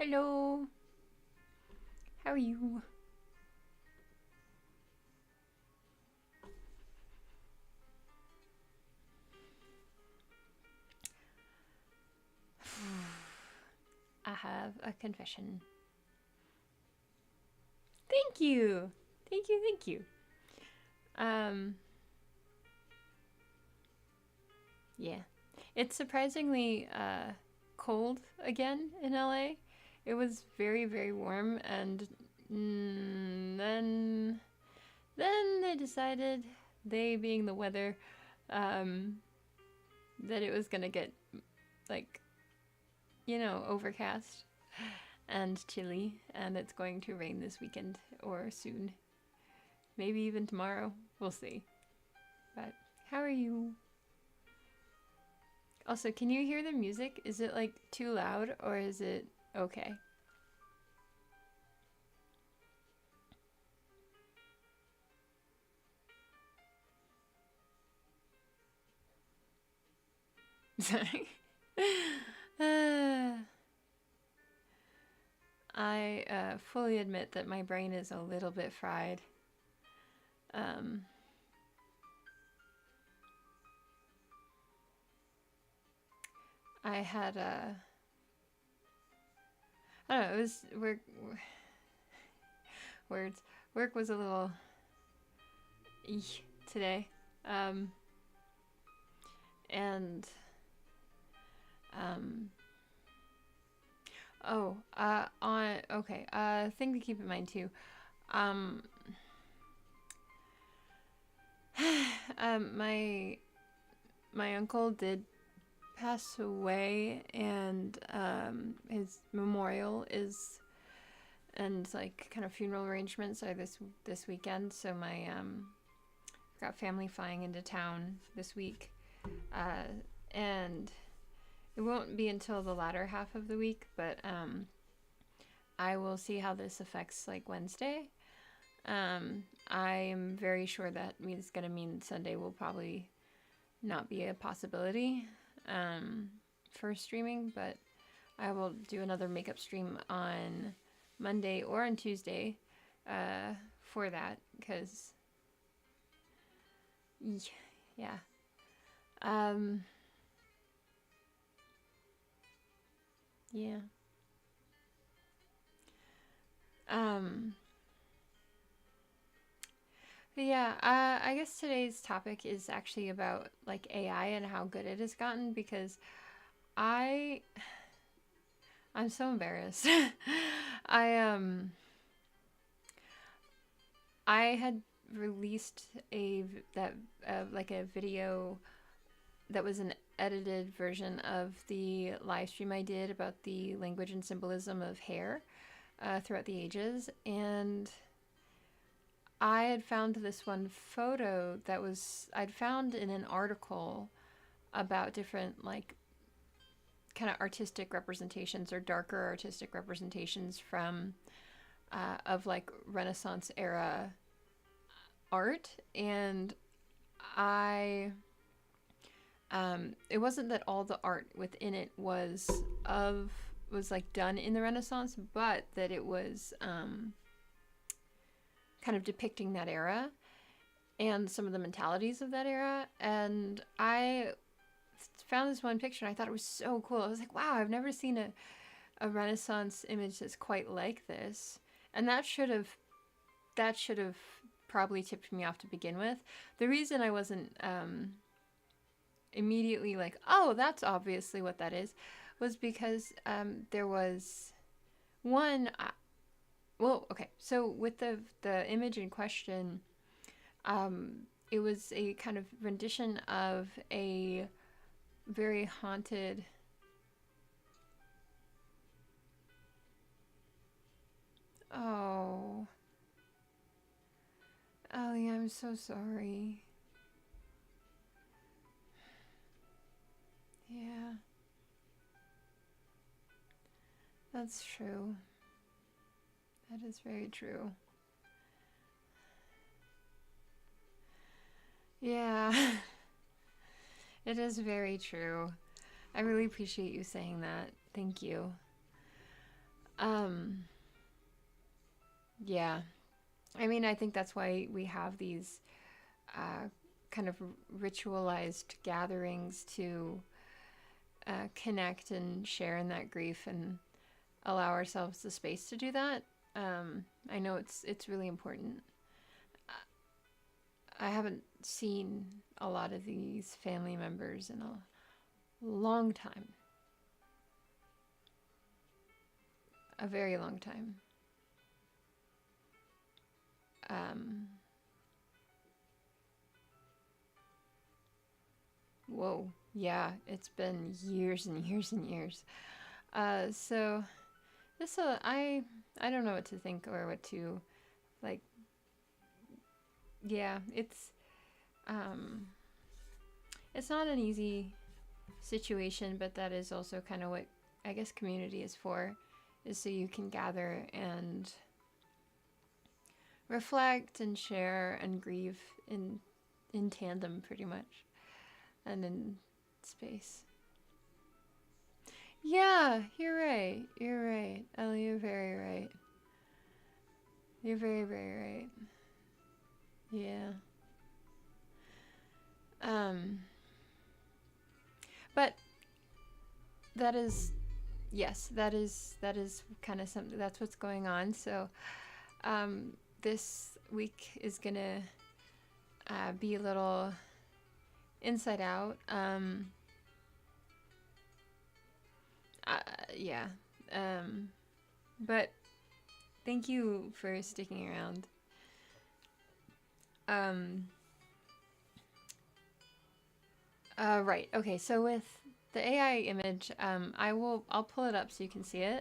Hello. How are you? I have a confession. Thank you. Thank you. Thank you. Um, yeah. It's surprisingly cold again in LA. It was very, very warm, and then they decided, they being the weather, um, that it was gonna get like, overcast and chilly, and it's going to rain this weekend or soon. Maybe even tomorrow. We'll see. But how are you? Also, can you hear the music? Is it like too loud or is it okay? Sorry. Uh, I fully admit that my brain is a little bit fried. Um, I had I don't know. It was words. Work was a little today, um, and um, on okay. Thing to keep in mind too. Um, my uncle did pass away, and his memorial is, and like kind of funeral arrangements are this weekend. So my got family flying into town this week, uh, and it won't be until the latter half of the week, but I will see how this affects like Wednesday. I am very sure that it's going to mean Sunday will probably not be a possibility for streaming, but I will do another makeup stream on Monday or on Tuesday for that, because yeah. Yeah. Um, yeah, I guess today's topic is actually about like AI and how good it has gotten, because I I'm so embarrassed. I I had released like a video that was an edited version of the live stream I did about the language and symbolism of hair throughout the ages, and I had found this one photo that I'd found in an article about different like kind of artistic representations or darker artistic representations from of like Renaissance era art, and I it wasn't that all the art within it was like done in the Renaissance, but that it was kind of depicting that era and some of the mentalities of that era. And I found this one picture and I thought it was so cool. I was like, wow, I've never seen a Renaissance image that's quite like this. And that should have probably tipped me off to begin with. The reason I wasn't immediately like, oh, that's obviously what that is, was because there was one. Well, okay. So with the image in question, it was a kind of rendition of a very haunted. Oh, Ellie, I'm so sorry. Yeah, that's true. That is very true. Yeah, it is very true. I really appreciate you saying that. Thank you. Um, yeah. I mean, I think that's why we have these uh, kind of ritualized gatherings to connect and share in that grief and allow ourselves the space to do that. I know it's really important. I haven't seen a lot of these family members in a long time, a very long time. Um, Whoa, yeah, it's been years and years and years. So this I don't know what to think or what to like. Yeah, um it's not an easy situation, but that is also kind of what I guess community is for, is so you can gather and reflect and share and grieve in tandem pretty much and in space. Yeah, you're right. You're right. Ellie, you're very right. You're very, very right. Yeah. Um, but that is, yes, that is kind of something, that's what's going on. So, this week is gonna be a little inside out. Uh, yeah. Um, but thank you for sticking around. Um, right. Okay. So with the AI image, I'll pull it up so you can see it.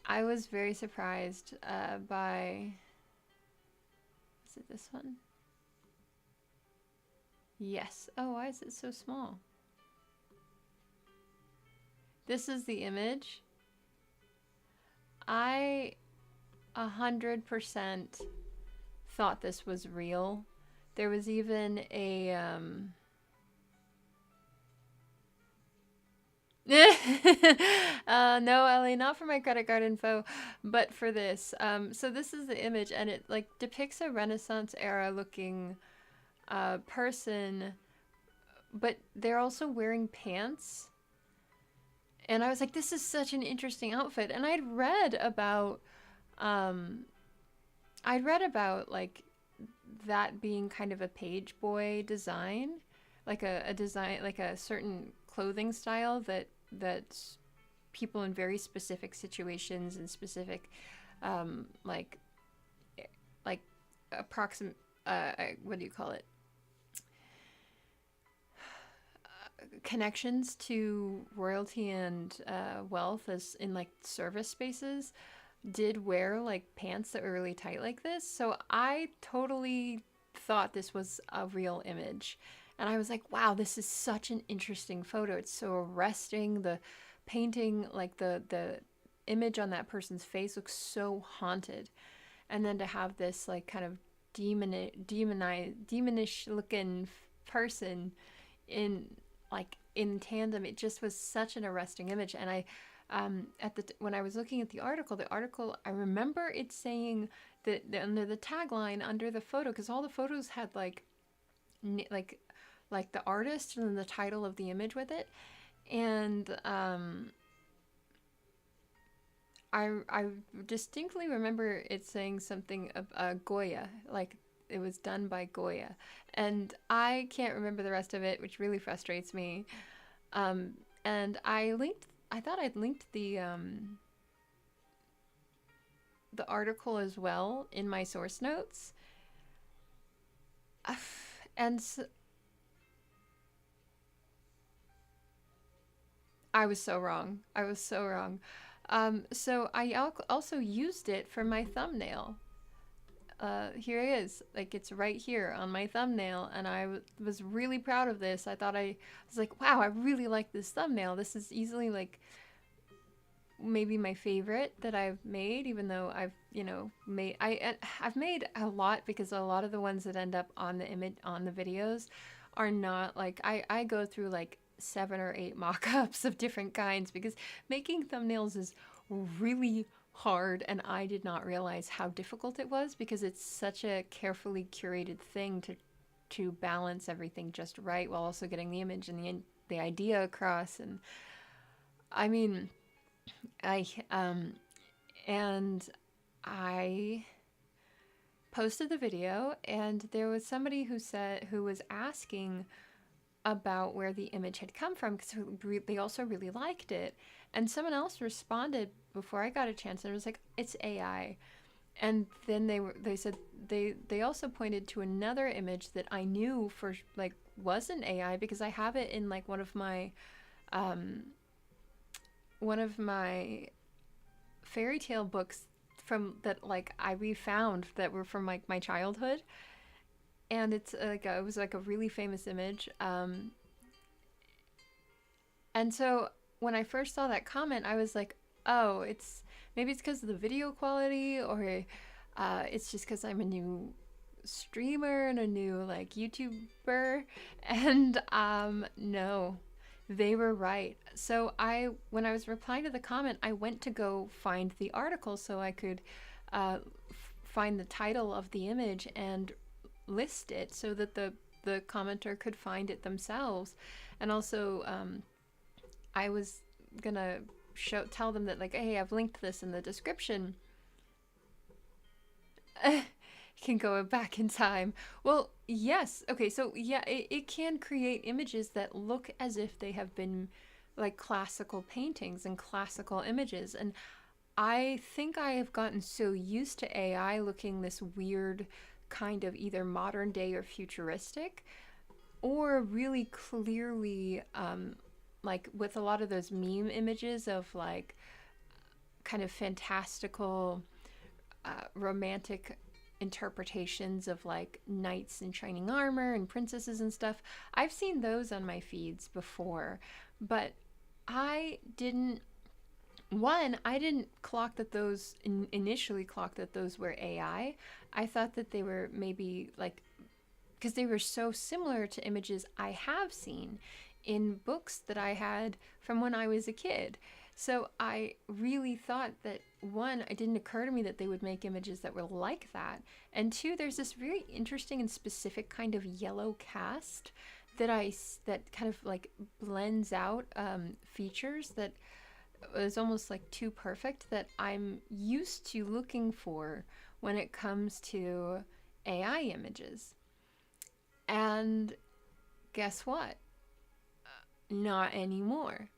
I was very surprised by. Is it this one? Yes. Oh, why is it so small? This is the image. I 100% thought this was real. There was even a no, Ellie, not for my credit card info, but for this. So this is the image, and it like depicts a Renaissance era looking person, but they're also wearing pants. And I was like, this is such an interesting outfit. And um, I'd read about like that being kind of a page boy design, like a design, like a certain clothing style that people in very specific situations and specific, um, like like approximate, what do you call it? Connections to royalty and wealth as in like service spaces did wear like pants that were really tight like this. So I totally thought this was a real image. And I was like, wow, this is such an interesting photo. It's so arresting. The painting, like the image on that person's face looks so haunted. And then to have this like kind of demonish looking person in like in tandem, it just was such an arresting image. And I when I was looking at the article, I remember it saying that under the tagline under the photo, because all the photos had like like the artist and then the title of the image with it. And I distinctly remember it saying something of Goya, like it was done by Goya, and I can't remember the rest of it, which really frustrates me. Um, and I thought I'd linked the article as well in my source notes. And I was so wrong. I was so wrong. So I also used it for my thumbnail. Here it is. Like it's right here on my thumbnail, and I was really proud of this. I was like, wow, I really like this thumbnail. This is easily like maybe my favorite that I've made, even though I've I've made a lot, because a lot of the ones that end up on the image on the videos are not like I go through like 7 or 8 mock-ups of different kinds, because making thumbnails is really hard, and I did not realize how difficult it was because it's such a carefully curated thing to balance everything just right while also getting the image and the idea across. And I mean, I and I posted the video, and there was somebody who was asking about where the image had come from because they also really liked it. And someone else responded before I got a chance, and it was like, it's AI. And then they said they also pointed to another image that I knew for like wasn't AI because I have it in like um one of my fairy tale books from that like I refound that were from like my childhood. And it's like it was like a really famous image. And so when I first saw that comment, I was like, oh, maybe it's because of the video quality, or it's just because I'm a new streamer and a new like YouTuber. And no, they were right. So when I was replying to the comment, I went to go find the article so I could find the title of the image and list it so that the commenter could find it themselves. And also I was gonna tell them that like, hey, I've linked this in the description. Can go back in time. Well, yes. Okay, so yeah, it can create images that look as if they have been like classical paintings and classical images. And I think I have gotten so used to AI looking this weird kind of either modern day or futuristic, or really clearly like with a lot of those meme images of like kind of fantastical romantic interpretations of like knights in shining armor and princesses and stuff. I've seen those on my feeds before, but I didn't clock that those initially clock that those were AI. I thought that they were maybe like, because they were so similar to images I have seen in books that I had from when I was a kid. So I really thought that, one, it didn't occur to me that they would make images that were like that. And two, there's this very interesting and specific kind of yellow cast that kind of like blends out features that is almost like too perfect that I'm used to looking for when it comes to AI images. And guess what? Not anymore.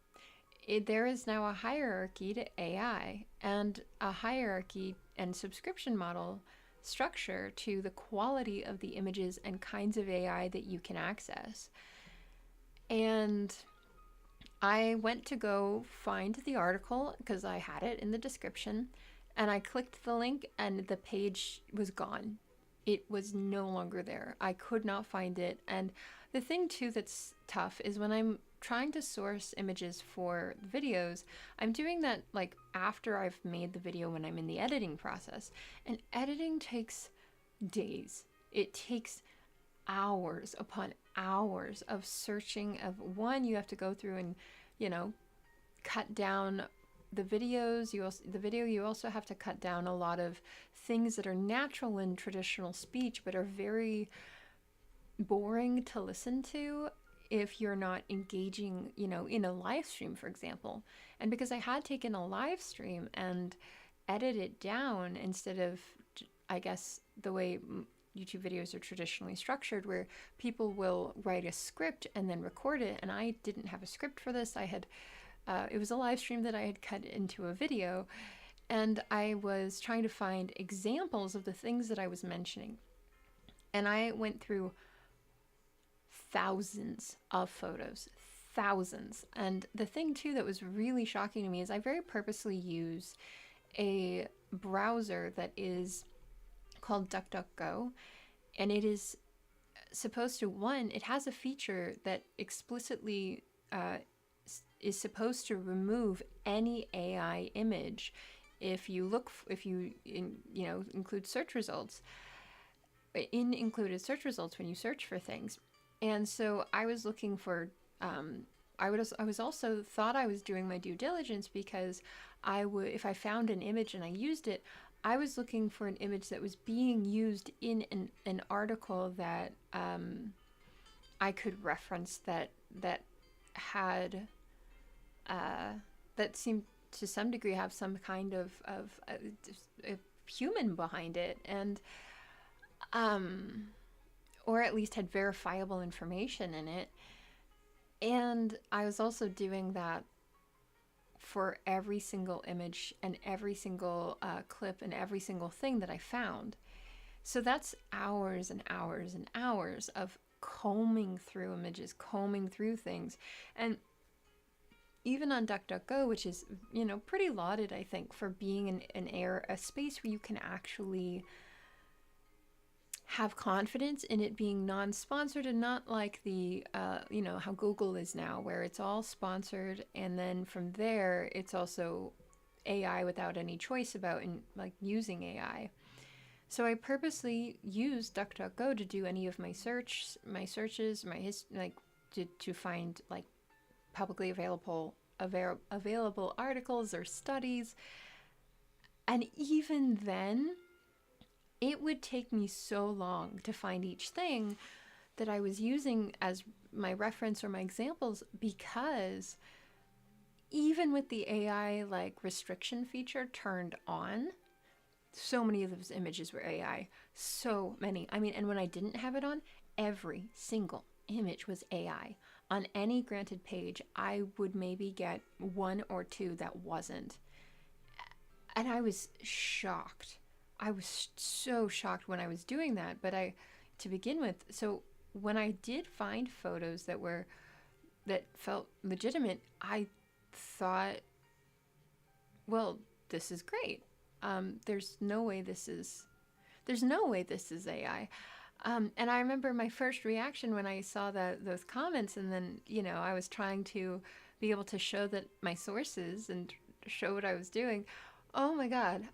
There is now a hierarchy to AI and a hierarchy and subscription model structure to the quality of the images and kinds of AI that you can access. And I went to go find the article because I had it in the description, and I clicked the link and the page was gone. It was no longer there. I could not find it. And the thing too that's tough is when I'm trying to source images for videos, I'm doing that like after I've made the video when I'm in the editing process. And editing takes days. It takes hours upon hours of searching. You have to go through and, cut down the videos. You also have to cut down a lot of things that are natural in traditional speech but are very boring to listen to if you're not engaging, in a live stream, for example. And because I had taken a live stream and edited it down instead of, I guess, the way YouTube videos are traditionally structured, where people will write a script and then record it. And I didn't have a script for this. It was a live stream that I had cut into a video, and I was trying to find examples of the things that I was mentioning. And I went through thousands of photos, thousands. And the thing too that was really shocking to me is I very purposely use a browser that is called DuckDuckGo, and it is supposed to, it has a feature that explicitly is supposed to remove any AI image if you include search results in included search results when you search for things. And so I was looking for I was also thought I was doing my due diligence because I would, if I found an image and I used it, I was looking for an image that was being used in an article that I could reference, that had that seemed to some degree have some kind of a human behind it, and or at least had verifiable information in it. And I was also doing that for every single image and every single clip and every single thing that I found. So that's hours and hours and hours of combing through images, combing through things. And even on DuckDuckGo, which is, you know, pretty lauded, I think, for being a space where you can actually have confidence in it being non-sponsored, and not like the you know, how Google is now, where it's all sponsored and then from there it's also AI without any choice about like using AI. So I purposely used DuckDuckGo to do any of my searches, like to find like publicly available articles or studies. And even then, it would take me so long to find each thing that I was using as my reference or my examples, because even with the AI like restriction feature turned on, so many of those images were AI. So many. I mean, and when I didn't have it on, every single image was AI. On any granted page, I would maybe get one or two that wasn't. And I was shocked. I was so shocked when I was doing that. But to begin with, so when I did find photos that felt legitimate, I thought, well, this is great. There's no way this is AI. And I remember my first reaction when I saw those comments, and then, you know, I was trying to be able to show that my sources and show what I was doing. Oh my God.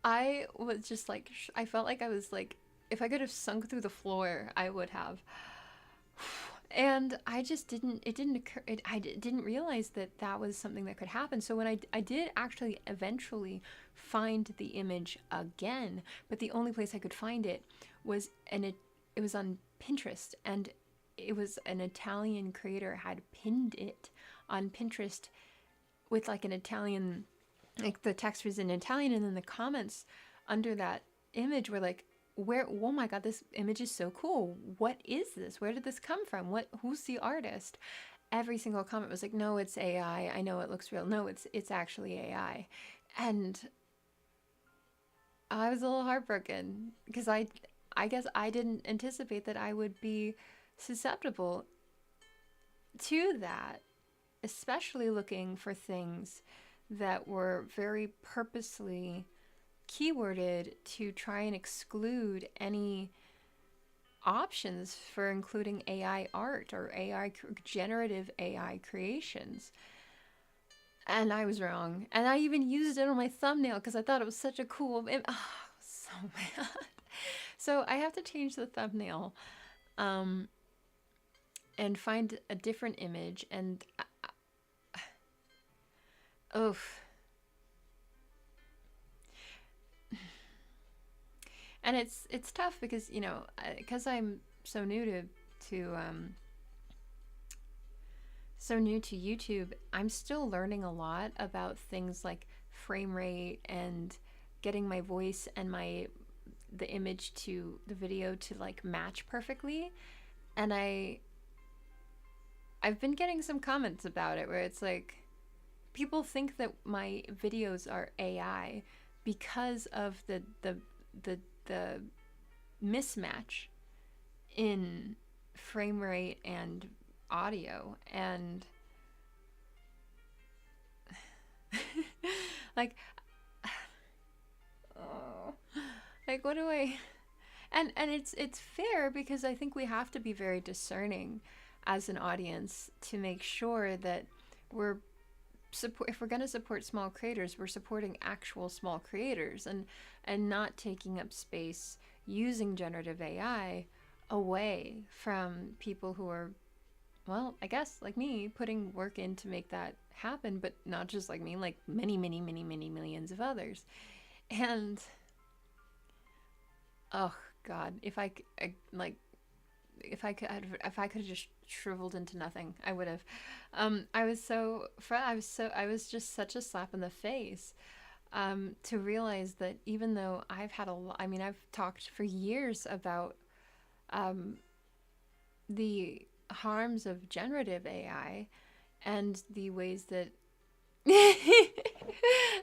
I was just like, I felt like I was like, if I could have sunk through the floor, I would have. And I just didn't realize that was something that could happen. So when I did actually eventually find the image again, but the only place I could find it was, it was on Pinterest, and it was an Italian creator had pinned it on Pinterest with like an Italian, like the text was in Italian, and then the comments under that image were like, oh my God, this image is so cool. What is this? Where did this come from? Who's the artist? Every single comment was like, no, it's AI. I know it looks real. No, it's actually AI. And I was a little heartbroken because I guess I didn't anticipate that I would be susceptible to that, especially looking for things that were very purposely keyworded to try and exclude any options for including AI art or generative AI creations. And I was wrong. And I even used it on my thumbnail because I thought it was such a cool image. Oh, so mad. So I have to change the thumbnail and find a different image. And and it's tough because, you know, because I'm so new to YouTube, I'm still learning a lot about things like frame rate and getting my voice and the image to the video to like match perfectly. And I've been getting some comments about it where it's like, people think that my videos are AI because of the mismatch in frame rate and audio. And like, oh, like, what do I, and it's fair, because I think we have to be very discerning as an audience to make sure that if we're going to support small creators, we're supporting actual small creators, and not taking up space using generative AI away from people who are well, I guess like me, putting work in to make that happen, but not just like me, like many, many, many, many millions of others. And oh God, like if I could have just shriveled into nothing, I would have. I was just such a slap in the face, to realize that even though I've had a lot, I mean, I've talked for years about um, the harms of generative AI and the ways that.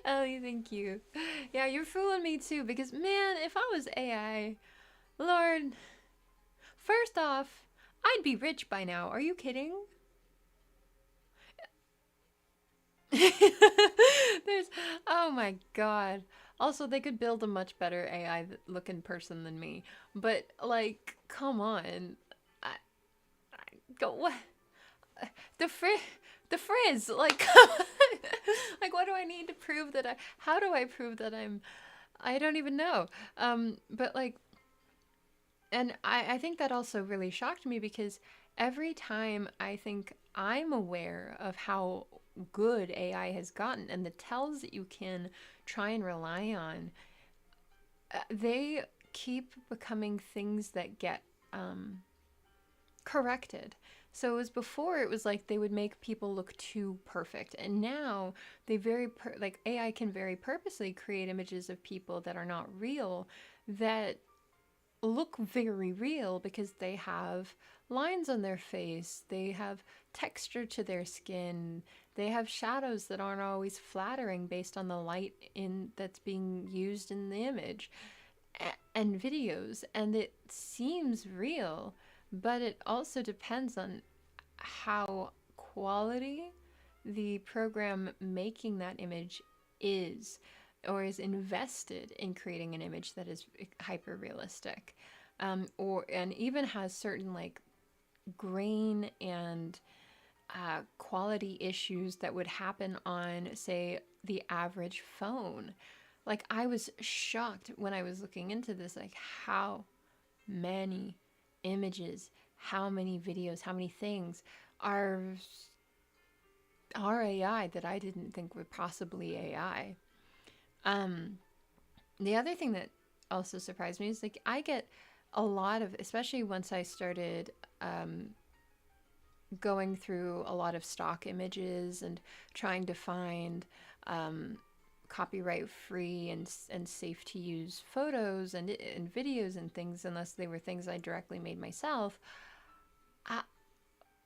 Ellie, thank you. Yeah, you're fooling me too, because man, if I was AI, Lord, first off, I'd be rich by now. Are you kidding? There's, oh my God. Also, they could build a much better AI looking person than me. But, like, come on. I, I go, what? The frizz, the frizz. Like, like, what do I need to prove that how do I prove that I don't even know. But, like, and I think that also really shocked me because every time I think I'm aware of how good AI has gotten and the tells that you can try and rely on, they keep becoming things that get corrected. So it was before it was like they would make people look too perfect, and now they like AI can very purposely create images of people that are not real that look very real because they have lines on their face, they have texture to their skin, they have shadows that aren't always flattering based on the light in that's being used in the image and videos, and it seems real, but it also depends on how quality the program making that image is or is invested in creating an image that is hyper realistic, or and even has certain like grain and quality issues that would happen on, say, the average phone. Like, I was shocked when I was looking into this, like how many images, how many videos, how many things are AI that I didn't think were possibly AI. Um, the other thing that also surprised me is like I get a lot of, especially once I started going through a lot of stock images and trying to find copyright free and safe to use photos and videos and things, unless they were things I directly made myself, I,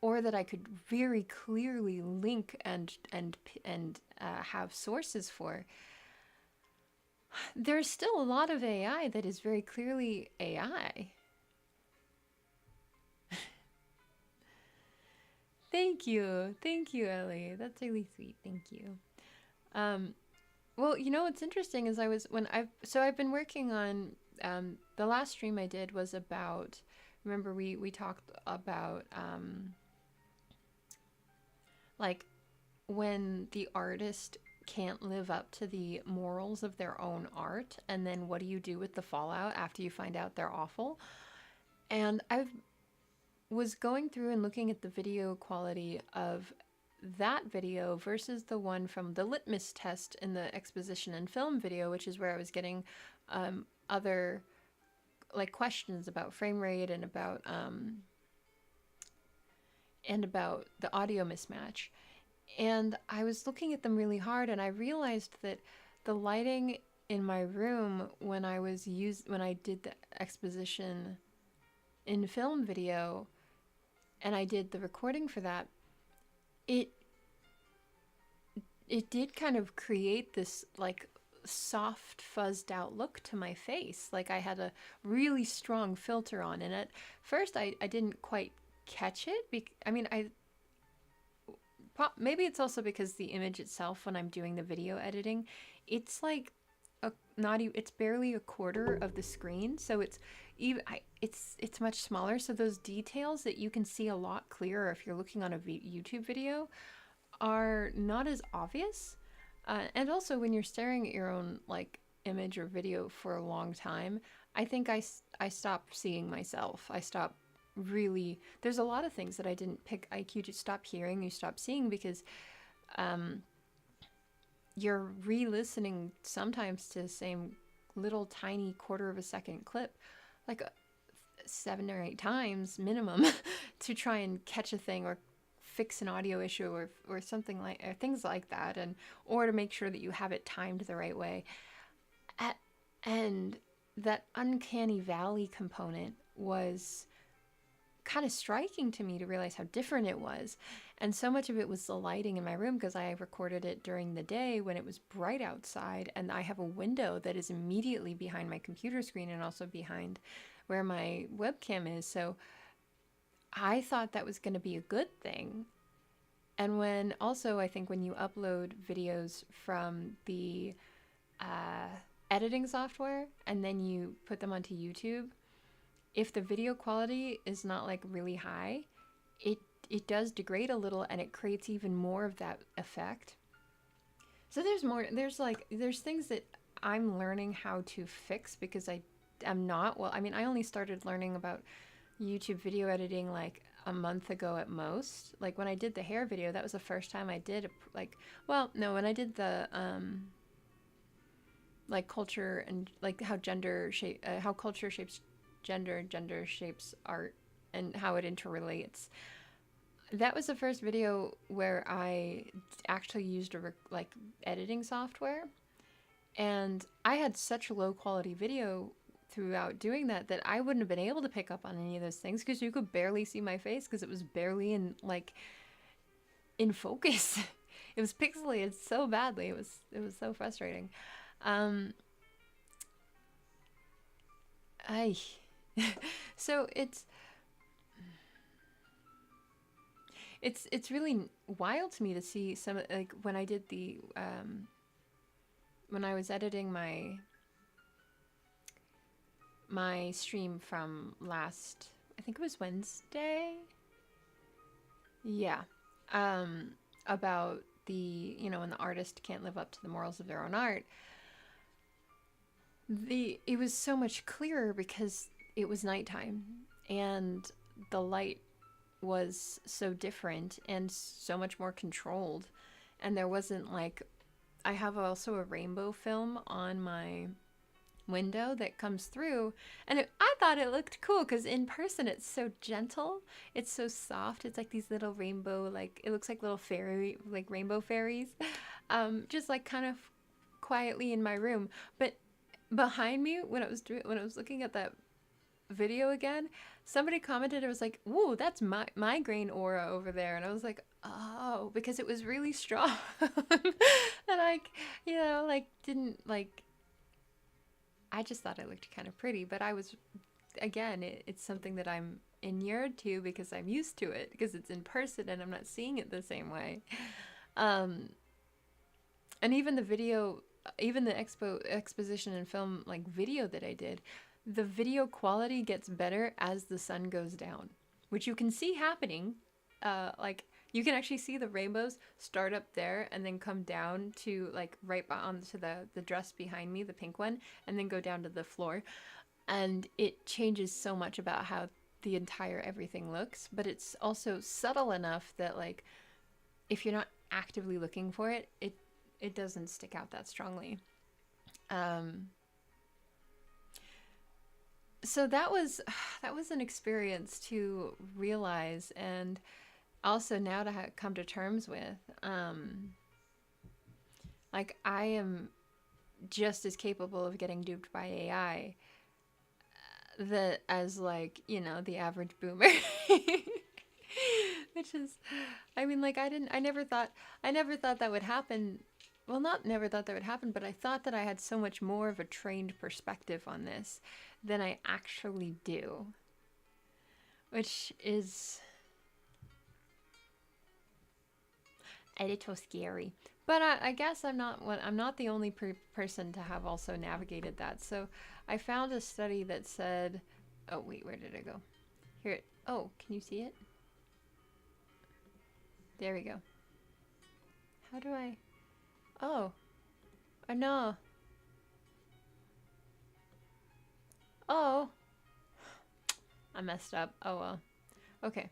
or that I could very clearly link and have sources for. There's still a lot of AI that is very clearly AI. Thank you, Ellie. That's really sweet. Thank you. Um, well, you know what's interesting is I've been working on the last stream I did was about. Remember we talked about like when the artist can't live up to the morals of their own art, and then what do you do with the fallout after you find out they're awful? And I was going through and looking at the video quality of that video versus the one from the litmus test in the exposition and film video, which is where I was getting other like questions about frame rate and about the audio mismatch. And I was looking at them really hard, and I realized that the lighting in my room when when I did the exposition in film video and I did the recording for that, it did kind of create this like soft fuzzed out look to my face, like I had a really strong filter on, and at first I didn't quite catch it. I mean, maybe it's also because the image itself, when I'm doing the video editing, it's like it's barely a quarter of the screen, so it's much smaller, so those details that you can see a lot clearer if you're looking on a YouTube video are not as obvious. And also when you're staring at your own like image or video for a long time, I think I stopped seeing myself. I stopped really, there's a lot of things that I didn't pick. Like, you just stop hearing, you stop seeing, because you're re-listening sometimes to the same little tiny quarter of a second clip, like 7 or 8 times minimum, to try and catch a thing or fix an audio issue, or something like, or things like that, and or to make sure that you have it timed the right way. And that uncanny valley component was kind of striking to me, to realize how different it was. And so much of it was the lighting in my room, because I recorded it during the day when it was bright outside, and I have a window that is immediately behind my computer screen and also behind where my webcam is. So I thought that was going to be a good thing. And when also, I think when you upload videos from the editing software and then you put them onto YouTube, if the video quality is not like really high, it does degrade a little, and it creates even more of that effect. So there's things that I'm learning how to fix, because I'm not, well, I mean, I only started learning about YouTube video editing like a month ago at most. Like, when I did the hair video, that was the first time I did when I did the like culture and like how culture shapes gender shapes art, and how it interrelates. That was the first video where I actually used like editing software, and I had such low quality video throughout doing that I wouldn't have been able to pick up on any of those things, because you could barely see my face, because it was barely in focus. It was pixelated so badly. It was so frustrating. So it's really wild to me to see some, like, when I did the when I was editing my stream from last, I think it was Wednesday. Yeah. About the, when the artist can't live up to the morals of their own art. It was so much clearer because it was nighttime, and the light was so different and so much more controlled. And there wasn't like, I have also a rainbow film on my window that comes through, and I thought it looked cool, because in person it's so gentle, it's so soft, it's like these little rainbow, like, it looks like little fairy, like rainbow fairies, just like kind of quietly in my room. But behind me, when I was looking at that video again, somebody commented, it was like, "Whoa, that's my migraine aura over there," and I was like, "Oh," because it was really strong. And didn't like, I just thought it looked kind of pretty, but I was, again, it's something that I'm inured to, because I'm used to it, because it's in person and I'm not seeing it the same way. And even the video, even the exposition and film like video that I did, the video quality gets better as the sun goes down, which you can see happening. Like, you can actually see the rainbows start up there and then come down to like right onto the dress behind me, the pink one, and then go down to the floor. And it changes so much about how the entire everything looks, but it's also subtle enough that, like, if you're not actively looking for it, it doesn't stick out that strongly. So that was an experience to realize, and also now to come to terms with. Like, I am just as capable of getting duped by AI as, like, the average boomer. Which is, I mean, like, I never thought that would happen. Well, not never thought that would happen, but I thought that I had so much more of a trained perspective on this than I actually do. Which is a little scary. But I guess I'm not the only person to have also navigated that. So I found a study that said, oh wait, where did it go? Here, oh, can you see it? There we go. How do I? Oh, no. Oh, I messed up. Oh well. Okay.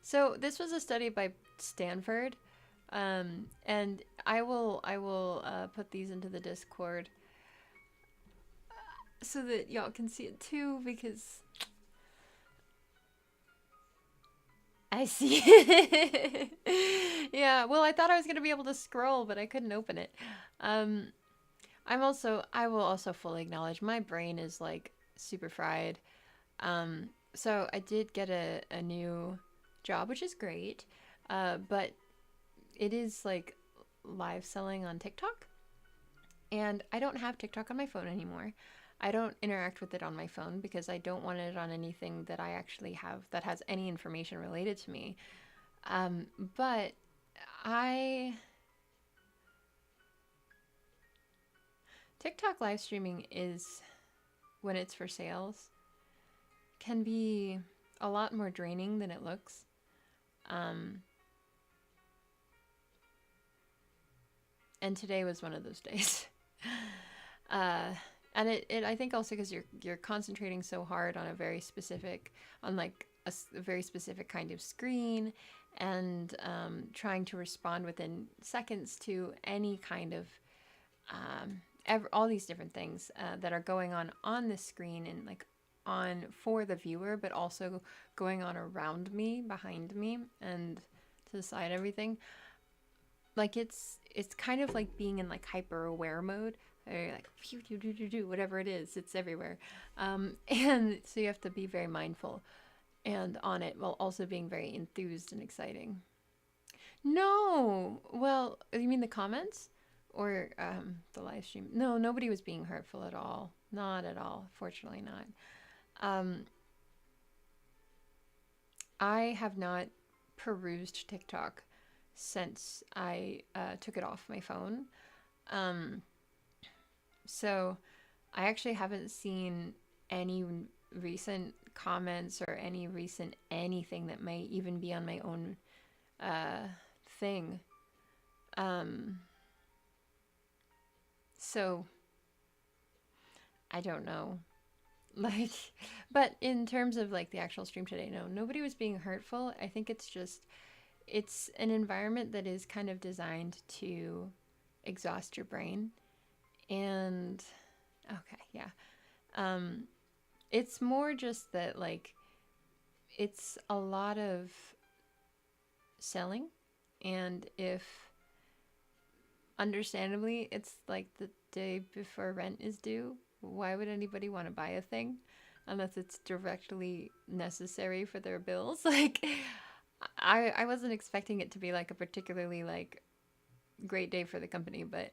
So this was a study by Stanford, and I will put these into the Discord so that y'all can see it too, because I see it. Yeah, well, I thought I was gonna be able to scroll, but I couldn't open it. Um, I will also fully acknowledge my brain is like super fried. So I did get a new job, which is great. But it is like live selling on TikTok. And I don't have TikTok on my phone anymore. I don't interact with it on my phone because I don't want it on anything that I actually have that has any information related to me. But I TikTok live streaming is, when it's for sales, can be a lot more draining than it looks. Um, and today was one of those days. uh, and it I think also because you're concentrating so hard on a very specific, on like a very specific kind of screen, and trying to respond within seconds to any kind of all these different things that are going on this screen, and like on for the viewer, but also going on around me, behind me, and to the side, everything. Like it's kind of like being in like hyper aware mode. Or like phew, whatever it is, it's everywhere. And so you have to be very mindful and on it, while also being very enthused and exciting. No, well, you mean the comments or the live stream? No, nobody was being hurtful at all. Not at all. Fortunately, not. Um, I have not perused TikTok since I took it off my phone. Um, so I actually haven't seen any recent comments or any recent anything that may even be on my own uh, thing. Um, so I don't know. Like, but in terms of like the actual stream today, no, nobody was being hurtful. I think it's just, it's an environment that is kind of designed to exhaust your brain. And okay, yeah. Um, it's more just that like it's a lot of selling, and if understandably it's like the day before rent is due, why would anybody want to buy a thing unless it's directly necessary for their bills? Like I wasn't expecting it to be like a particularly like great day for the company, but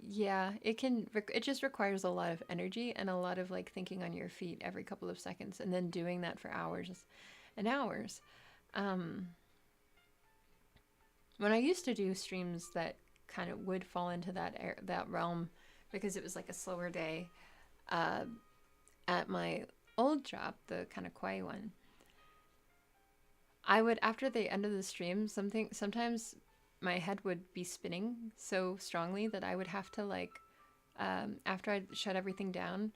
yeah, it just requires a lot of energy and a lot of like thinking on your feet every couple of seconds, and then doing that for hours and hours. Um, when I used to do streams that kind of would fall into that realm, because it was like a slower day, uh, at my old job, the kind of quiet one, I would, after the end of the stream, sometimes my head would be spinning so strongly that I would have to like, after I'd shut everything down,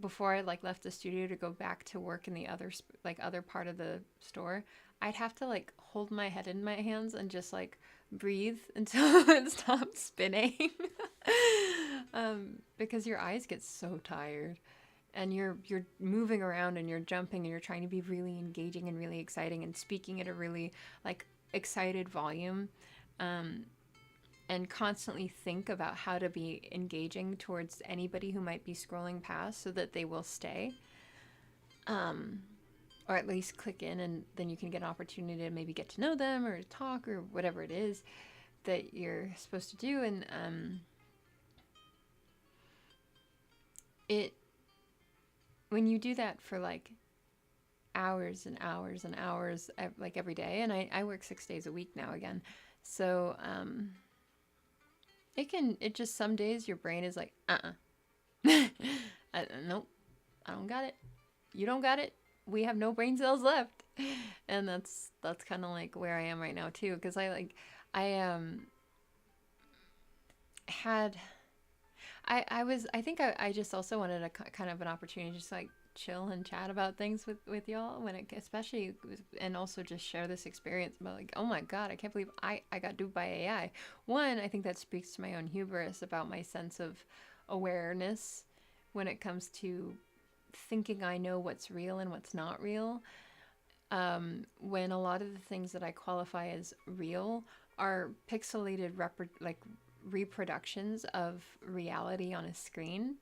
before I like left the studio to go back to work in the other part of the store, I'd have to like hold my head in my hands and just like breathe until it stopped spinning. Because your eyes get so tired, and you're moving around and you're jumping and you're trying to be really engaging and really exciting and speaking at a really like excited volume, and constantly think about how to be engaging towards anybody who might be scrolling past so that they will stay, or at least click in, and then you can get an opportunity to maybe get to know them or talk or whatever it is that you're supposed to do. And it when you do that for like hours and hours and hours, like every day, and I work 6 days a week now again, so it just, some days your brain is like nope, I don't got it, you don't got it, we have no brain cells left. And that's kind of like where I am right now too, because I had I think I just also wanted a kind of an opportunity to just like chill and chat about things with y'all when it, especially and also just share this experience about like, oh my God, I can't believe I got duped by AI. One, I think that speaks to my own hubris about my sense of awareness when it comes to thinking I know what's real and what's not real. When a lot of the things that I qualify as real are pixelated like reproductions of reality on a screen,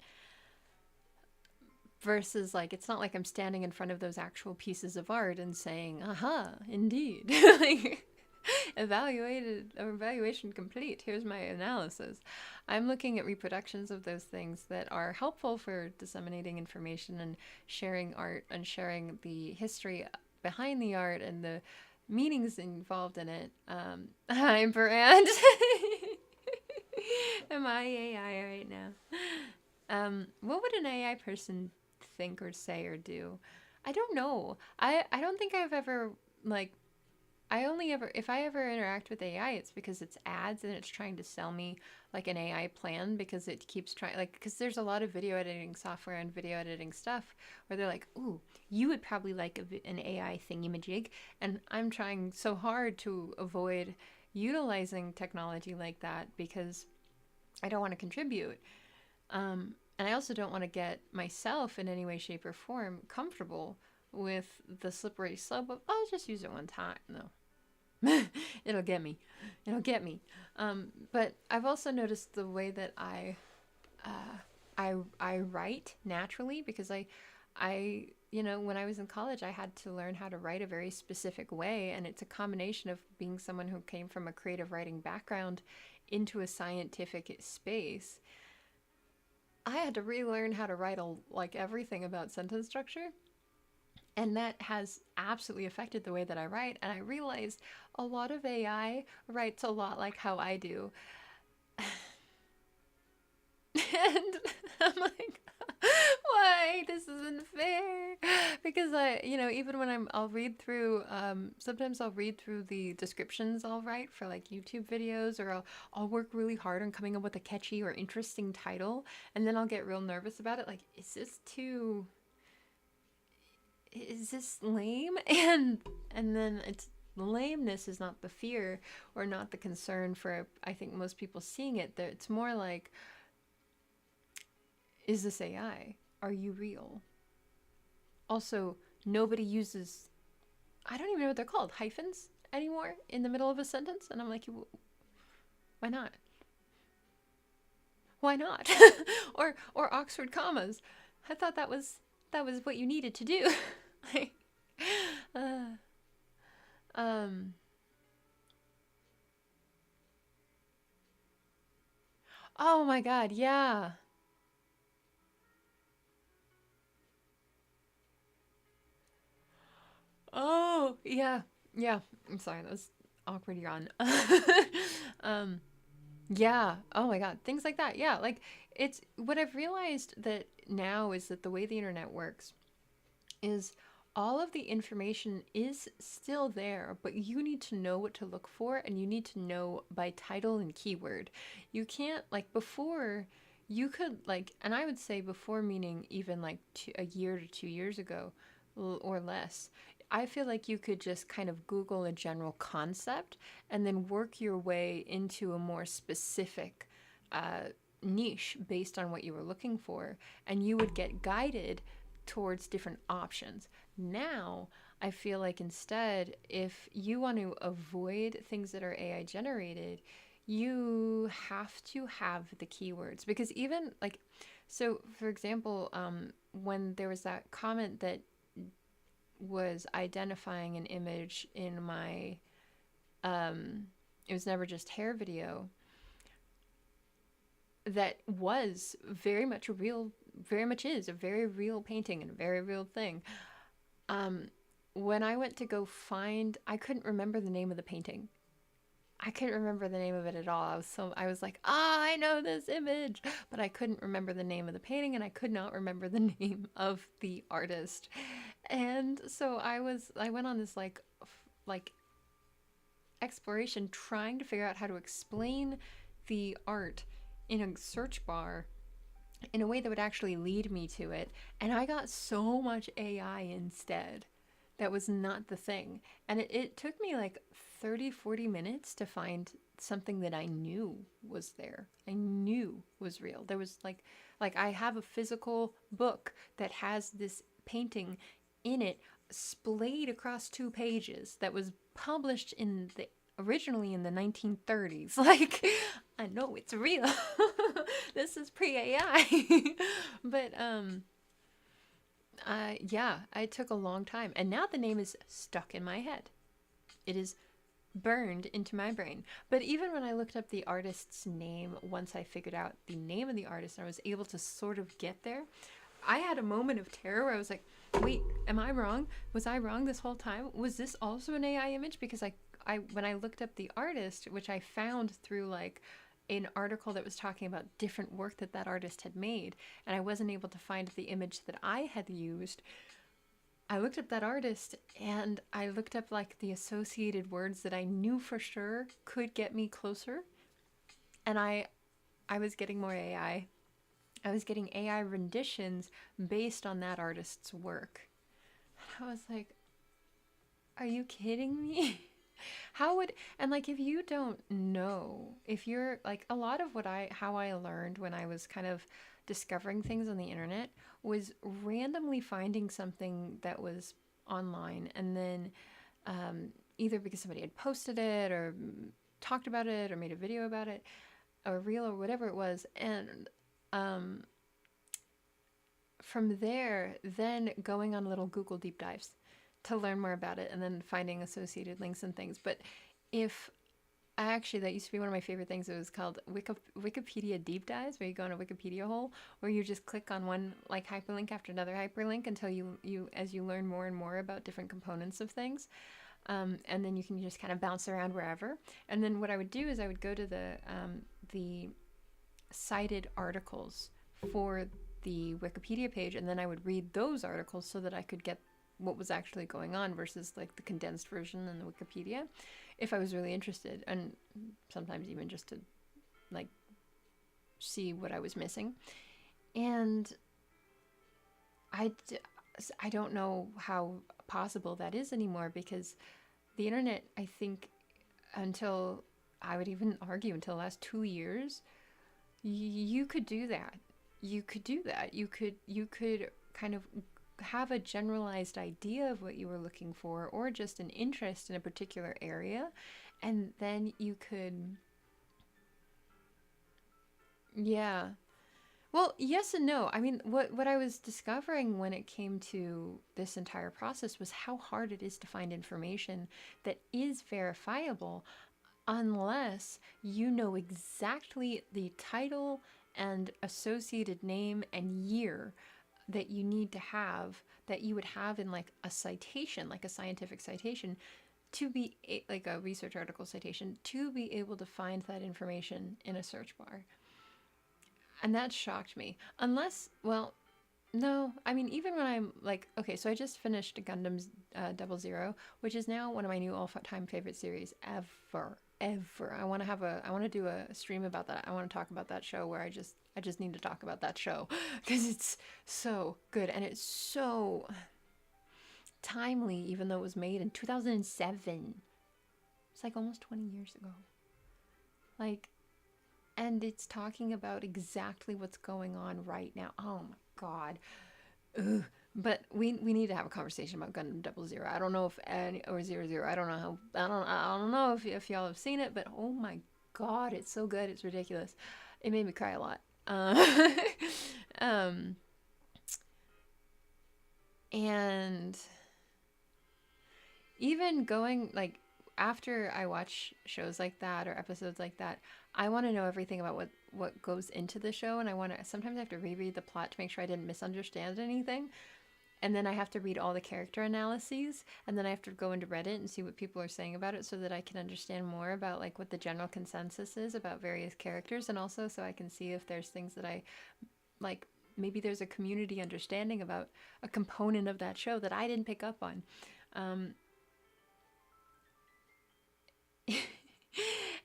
versus like it's not like I'm standing in front of those actual pieces of art and saying, aha, indeed. Like, evaluation complete, here's my analysis. I'm looking at reproductions of those things that are helpful for disseminating information and sharing art and sharing the history behind the art and the meanings involved in it. I'm Brand. Am I AI right now? What would an AI person think or say or do? I don't know. I don't think I've ever like I only ever if I ever interact with AI, it's because it's ads and it's trying to sell me like an AI plan because it keeps trying like because there's a lot of video editing software and video editing stuff where they're like, "Ooh, you would probably like an AI thingy-majig," and I'm trying so hard to avoid utilizing technology like that because I don't want to contribute. And I also don't want to get myself in any way, shape, or form comfortable with the slippery slope of, I'll just use it one time. No. It'll get me. It'll get me. But I've also noticed the way that I write naturally because you know, when I was in college, I had to learn how to write a very specific way. And it's a combination of being someone who came from a creative writing background into a scientific space. I had to relearn how to write like everything about sentence structure. And that has absolutely affected the way that I write. And I realized a lot of AI writes a lot like how I do. And I'm like, why? This isn't fair. Because you know, even when I'll read through, sometimes I'll read through the descriptions I'll write for like YouTube videos, or I'll work really hard on coming up with a catchy or interesting title, and then I'll get real nervous about it. Like, is this lame? And then it's the lameness is not the fear or not the concern for I think most people seeing it. It's more like, is this AI? Are you real? Also, nobody uses, I don't even know what they're called, hyphens anymore in the middle of a sentence. And I'm like, why not? Why not? or Oxford commas. I thought that was what you needed to do. Like, oh my God, yeah. Oh, yeah. Yeah. I'm sorry, that was awkward yawn. um, yeah. Oh my God. Things like that. Yeah. Like it's what I've realized that now is that the way the internet works is all of the information is still there, but you need to know what to look for and you need to know by title and keyword. You can't, like before, you could, like, and I would say before, meaning even like a year to 2 years ago or less. I feel like you could just kind of Google a general concept and then work your way into a more specific uh, niche based on what you were looking for, and you would get guided towards different options. Now, I feel like instead, if you want to avoid things that are AI generated, you have to have the keywords because even like, so for example, when there was that comment that was identifying an image in my it was never just hair video that was very much a real, very much is a very real painting and a very real thing. When I went to go find, I couldn't remember the name of the painting. I couldn't remember the name of it at all. I was like, I know this image, but I couldn't remember the name of the painting and I could not remember the name of the artist. And so I went on this like exploration trying to figure out how to explain the art in a search bar in a way that would actually lead me to it. And I got so much AI instead. That was not the thing. And it took me like 30, 40 minutes to find something that I knew was there. I knew was real. There was like I have a physical book that has this painting in it splayed across 2 pages that was published in the originally in the 1930s. Like, I know it's real. This is pre-AI. But yeah, it took a long time, and now the name is stuck in my head. It is burned into my brain. But even when I looked up the artist's name, once I figured out the name of the artist and I was able to sort of get there, I had a moment of terror where I was like, wait, am I wrong? Was I wrong this whole time? Was this also an AI image? Because I when I looked up the artist, which I found through like an article that was talking about different work that that artist had made, and I wasn't able to find the image that I had used. I looked up that artist and I looked up like the associated words that I knew for sure could get me closer. And I was getting more AI. I was getting AI renditions based on that artist's work. I was like, are you kidding me? How would, and like, if you don't know, if you're like, a lot of how I learned when I was kind of discovering things on the internet was randomly finding something that was online, and then either because somebody had posted it or talked about it or made a video about it or reel or whatever it was, and from there then going on little Google deep dives to learn more about it, and then finding associated links and things. But if actually, that used to be one of my favorite things. It was called Wikipedia deep dives, where you go in a Wikipedia hole, where you just click on one like hyperlink after another hyperlink until as you learn more and more about different components of things. And then you can just kind of bounce around wherever. And then what I would do is I would go to the cited articles for the Wikipedia page, and then I would read those articles so that I could get what was actually going on versus like the condensed version in the Wikipedia, if I was really interested, and sometimes even just to like see what I was missing. And I don't know how possible that is anymore, because the internet, I think, until, I would even argue until the last 2 years, you could do that. You could do that. You could kind of have a generalized idea of what you were looking for, or just an interest in a particular area, and then you could, yeah. Well, yes and no. I mean, what I was discovering when it came to this entire process was how hard it is to find information that is verifiable, unless you know exactly the title and associated name and year that you need to have, that you would have in like a citation, like a scientific citation, to be like a research article citation, to be able to find that information in a search bar. And that shocked me. Unless, well, no, I mean, even when I'm like, okay, so I just finished Gundam's Double Zero, which is now one of my new all-time favorite series ever, ever. I want to do a stream about that. I want to talk about that show, where I just need to talk about that show because it's so good and it's so timely, even though it was made in 2007. It's like almost 20 years ago. Like, and it's talking about exactly what's going on right now. Oh my God. Ugh. But we need to have a conversation about Gundam Double Zero. I don't know if or Zero Zero. I don't know how. I don't know if y'all have seen it, but oh my God, it's so good. It's ridiculous. It made me cry a lot. And even going like, after I watch shows like that or episodes like that, I want to know everything about what goes into the show, and sometimes I have to reread the plot to make sure I didn't misunderstand anything. And then I have to read all the character analyses, and then I have to go into Reddit and see what people are saying about it, so that I can understand more about like what the general consensus is about various characters, and also so I can see if there's things that I like, maybe there's a community understanding about a component of that show that I didn't pick up on.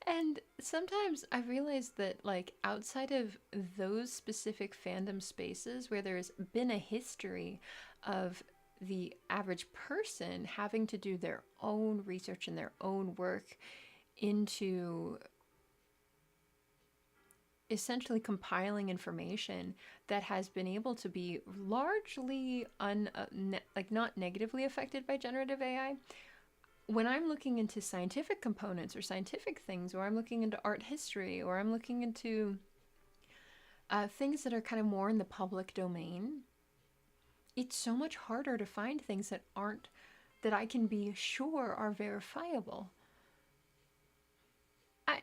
And sometimes I realize that, like, outside of those specific fandom spaces where there's been a history of the average person having to do their own research and their own work into essentially compiling information that has been able to be largely like not negatively affected by generative AI. When I'm looking into scientific components or scientific things, or I'm looking into art history, or I'm looking into things that are kind of more in the public domain, it's so much harder to find things that aren't, that I can be sure are verifiable. I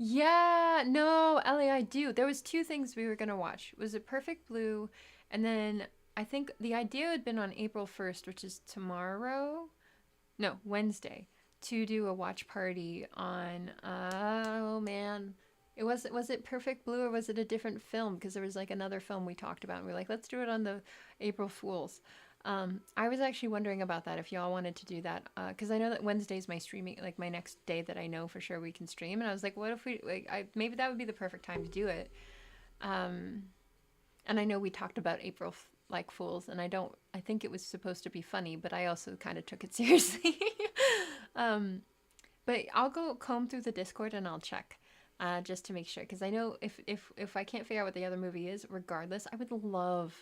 Yeah, no, Ellie, I do. There was two things we were gonna watch. Was it Perfect Blue, and then I think the idea had been on April 1st, which is tomorrow. No, Wednesday, to do a watch party on oh man. Was it Perfect Blue, or was it a different film? Because there was like another film we talked about and we are like, let's do it on the April Fools. I was actually wondering about that, if y'all wanted to do that, because I know that Wednesday's my streaming, like my next day that I know for sure we can stream, and I was like, what if we like, maybe that would be the perfect time to do it. Um, and I know we talked about April like Fools, and I think it was supposed to be funny, but I also kind of took it seriously. um, but I'll go comb through the Discord and I'll check. Just to make sure, because I know if I can't figure out what the other movie is, regardless, I would love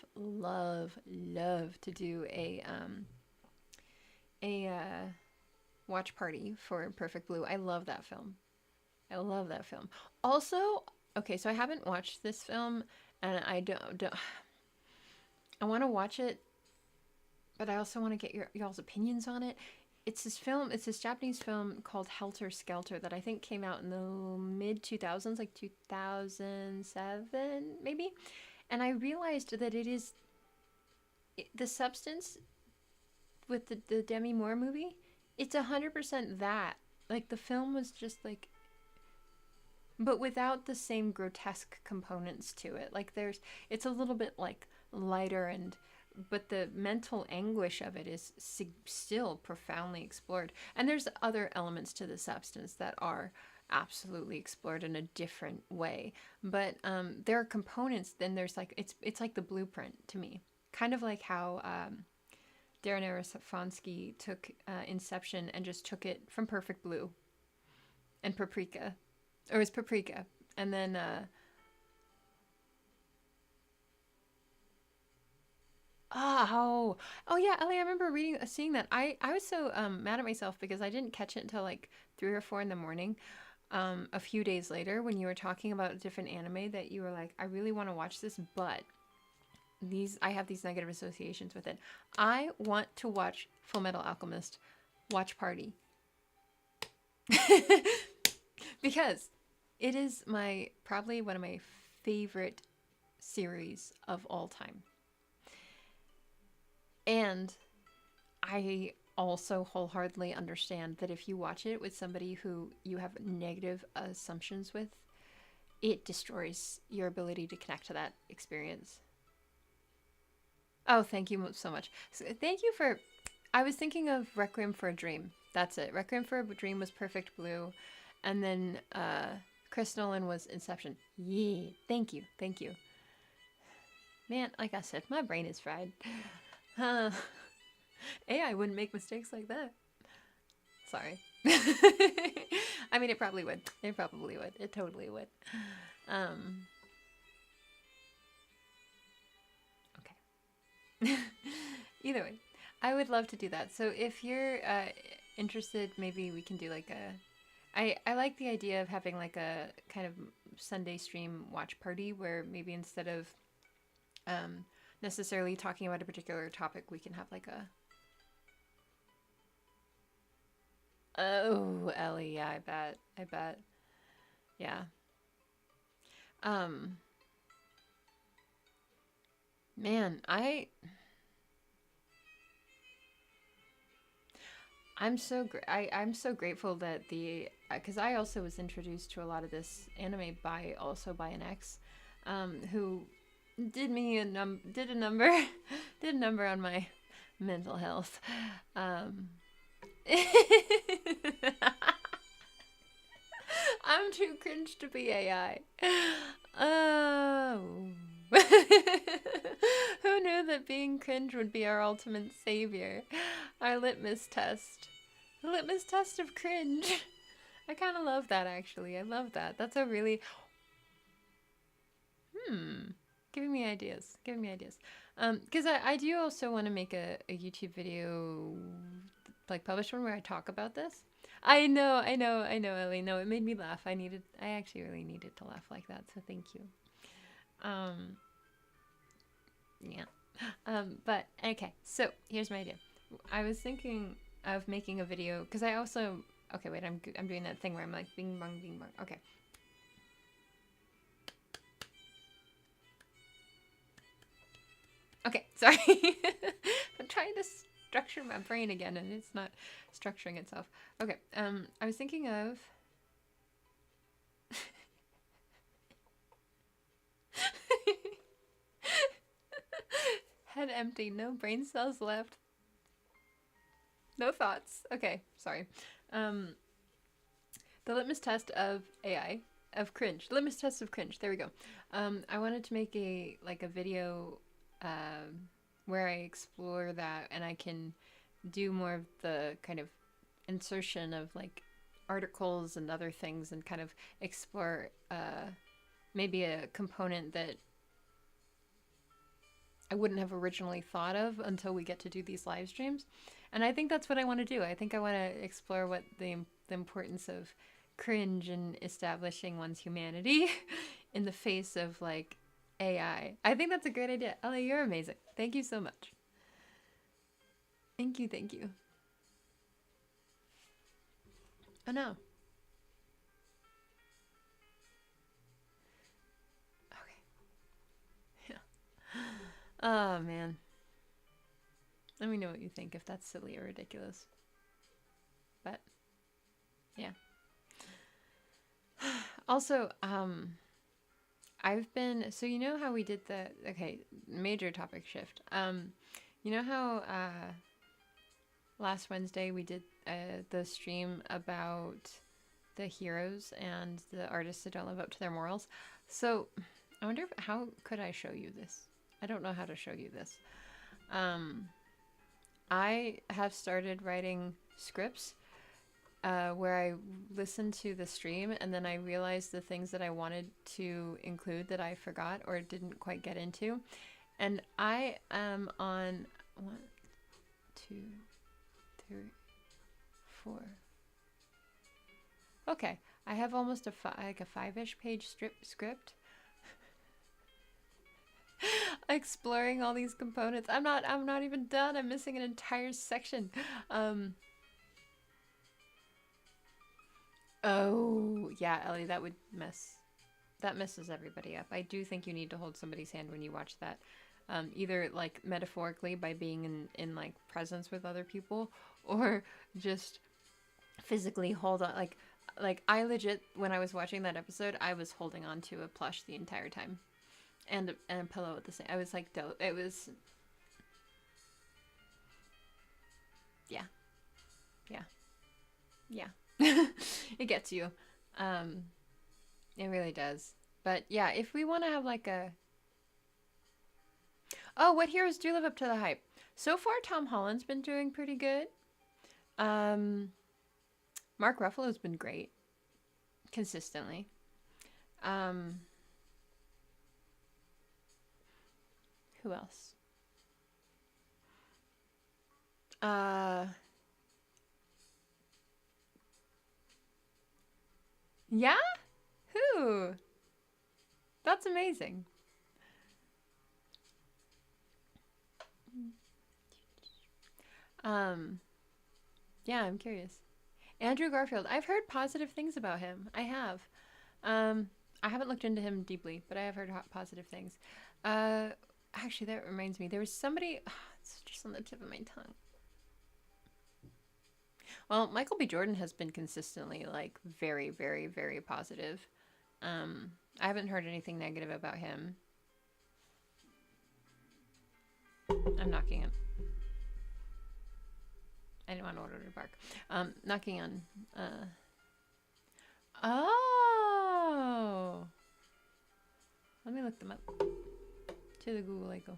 to do a watch party for Perfect Blue. I love that film. I love that film. Also, okay, so I haven't watched this film, and I don't I want to watch it, but I also want to get y'all's opinions on it. It's this Japanese film called Helter Skelter that I think came out in the mid 2000s, like 2007 maybe. And I realized that the substance with the Demi Moore movie, it's 100% that. Like, the film was just like, but without the same grotesque components to it. Like, it's a little bit like lighter, but the mental anguish of it is still profoundly explored. And there's other elements to the substance that are absolutely explored in a different way. But there are components. Then there's like, it's like the blueprint to me, kind of like how Darren Aronofsky took Inception and just took it from Perfect Blue and Paprika, or it was Paprika, and then oh yeah, Ellie, I remember seeing that. I was so mad at myself because I didn't catch it until like 3 or 4 in the morning. A few days later, when you were talking about a different anime that you were like, I really want to watch this, but I have these negative associations with it. I want to watch Full Metal Alchemist watch party because it is probably one of my favorite series of all time. And I also wholeheartedly understand that if you watch it with somebody who you have negative assumptions with, it destroys your ability to connect to that experience. Oh, thank you so much. Thank you for... I was thinking of Requiem for a Dream. That's it. Requiem for a Dream was Perfect Blue. And then Chris Nolan was Inception. Yeah. Thank you. Thank you. Man, like I said, my brain is fried. AI wouldn't make mistakes like that. Sorry. I mean, it probably would. It probably would. It totally would. Okay. Either way, I would love to do that. So if you're interested, maybe we can do like I like the idea of having like a kind of Sunday stream watch party where maybe instead of necessarily talking about a particular topic, we can have like a... Oh, Ellie, yeah, I bet. Yeah. Man, I'm so grateful that because I also was introduced to a lot of this anime by an ex, who did me did a number did a number on my mental health. I'm too cringe to be AI. Oh. Who knew that being cringe would be our ultimate savior? Our litmus test. The litmus test of cringe. I kind of love that, actually. I love that. That's a really... Giving me ideas. Giving me ideas. Because I do also want to make a YouTube video, like publish one where I talk about this. I know, Ellie. No, it made me laugh. I actually really needed to laugh like that, so thank you. Yeah. But, okay, so here's my idea. I was thinking of making a video, because I also... Okay, wait, I'm doing that thing where I'm like, bing bong, bing bong. Okay. Okay, sorry. I'm trying to structure my brain again, and it's not structuring itself. Okay, I was thinking of... Head empty, no brain cells left. No thoughts. Okay, sorry. The litmus test of AI, of cringe. Litmus test of cringe. There we go. I wanted to make a video where I explore that, and I can do more of the kind of insertion of like articles and other things, and kind of explore maybe a component that I wouldn't have originally thought of until we get to do these live streams. And I think that's what I want to do. I think I want to explore what the importance of cringe in establishing one's humanity in the face of like AI. I think that's a great idea. Ellie, you're amazing. Thank you so much. Thank you, thank you. Oh no. Okay. Yeah. Oh man. Let me know what you think, if that's silly or ridiculous. But yeah. Also, I've been, so you know how we did the, okay, major topic shift. You know how last Wednesday we did the stream about the heroes and the artists that don't live up to their morals? So I wonder how could I show you this? I don't know how to show you this. I have started writing scripts where I listen to the stream, and then I realize the things that I wanted to include that I forgot or didn't quite get into. And I am on 1, 2, 3, 4. Okay, I have almost like a 5-ish page script. Exploring all these components. I'm not even done. I'm missing an entire section. Oh, yeah, Ellie, that messes everybody up. I do think you need to hold somebody's hand when you watch that. Either like metaphorically by being in like presence with other people, or just physically hold on. Like I legit, when I was watching that episode, I was holding on to a plush the entire time. And a pillow at the same. I was like, it was. Yeah. It gets you. It really does. But yeah, if we want to have like a. Oh, what heroes do live up to the hype? So far, Tom Holland's been doing pretty good. Mark Ruffalo's been great, consistently. Who else? Yeah? Who? That's amazing. Yeah, I'm curious. Andrew Garfield. I've heard positive things about him. I have. I haven't looked into him deeply, but I have heard positive things. Actually, that reminds me. There was somebody... it's just on the tip of my tongue. Well, Michael B. Jordan has been consistently, like, very, very, very positive. I haven't heard anything negative about him. I'm knocking it. I didn't want order to bark. Knocking on. Oh. Let me look them up. To the Google I go.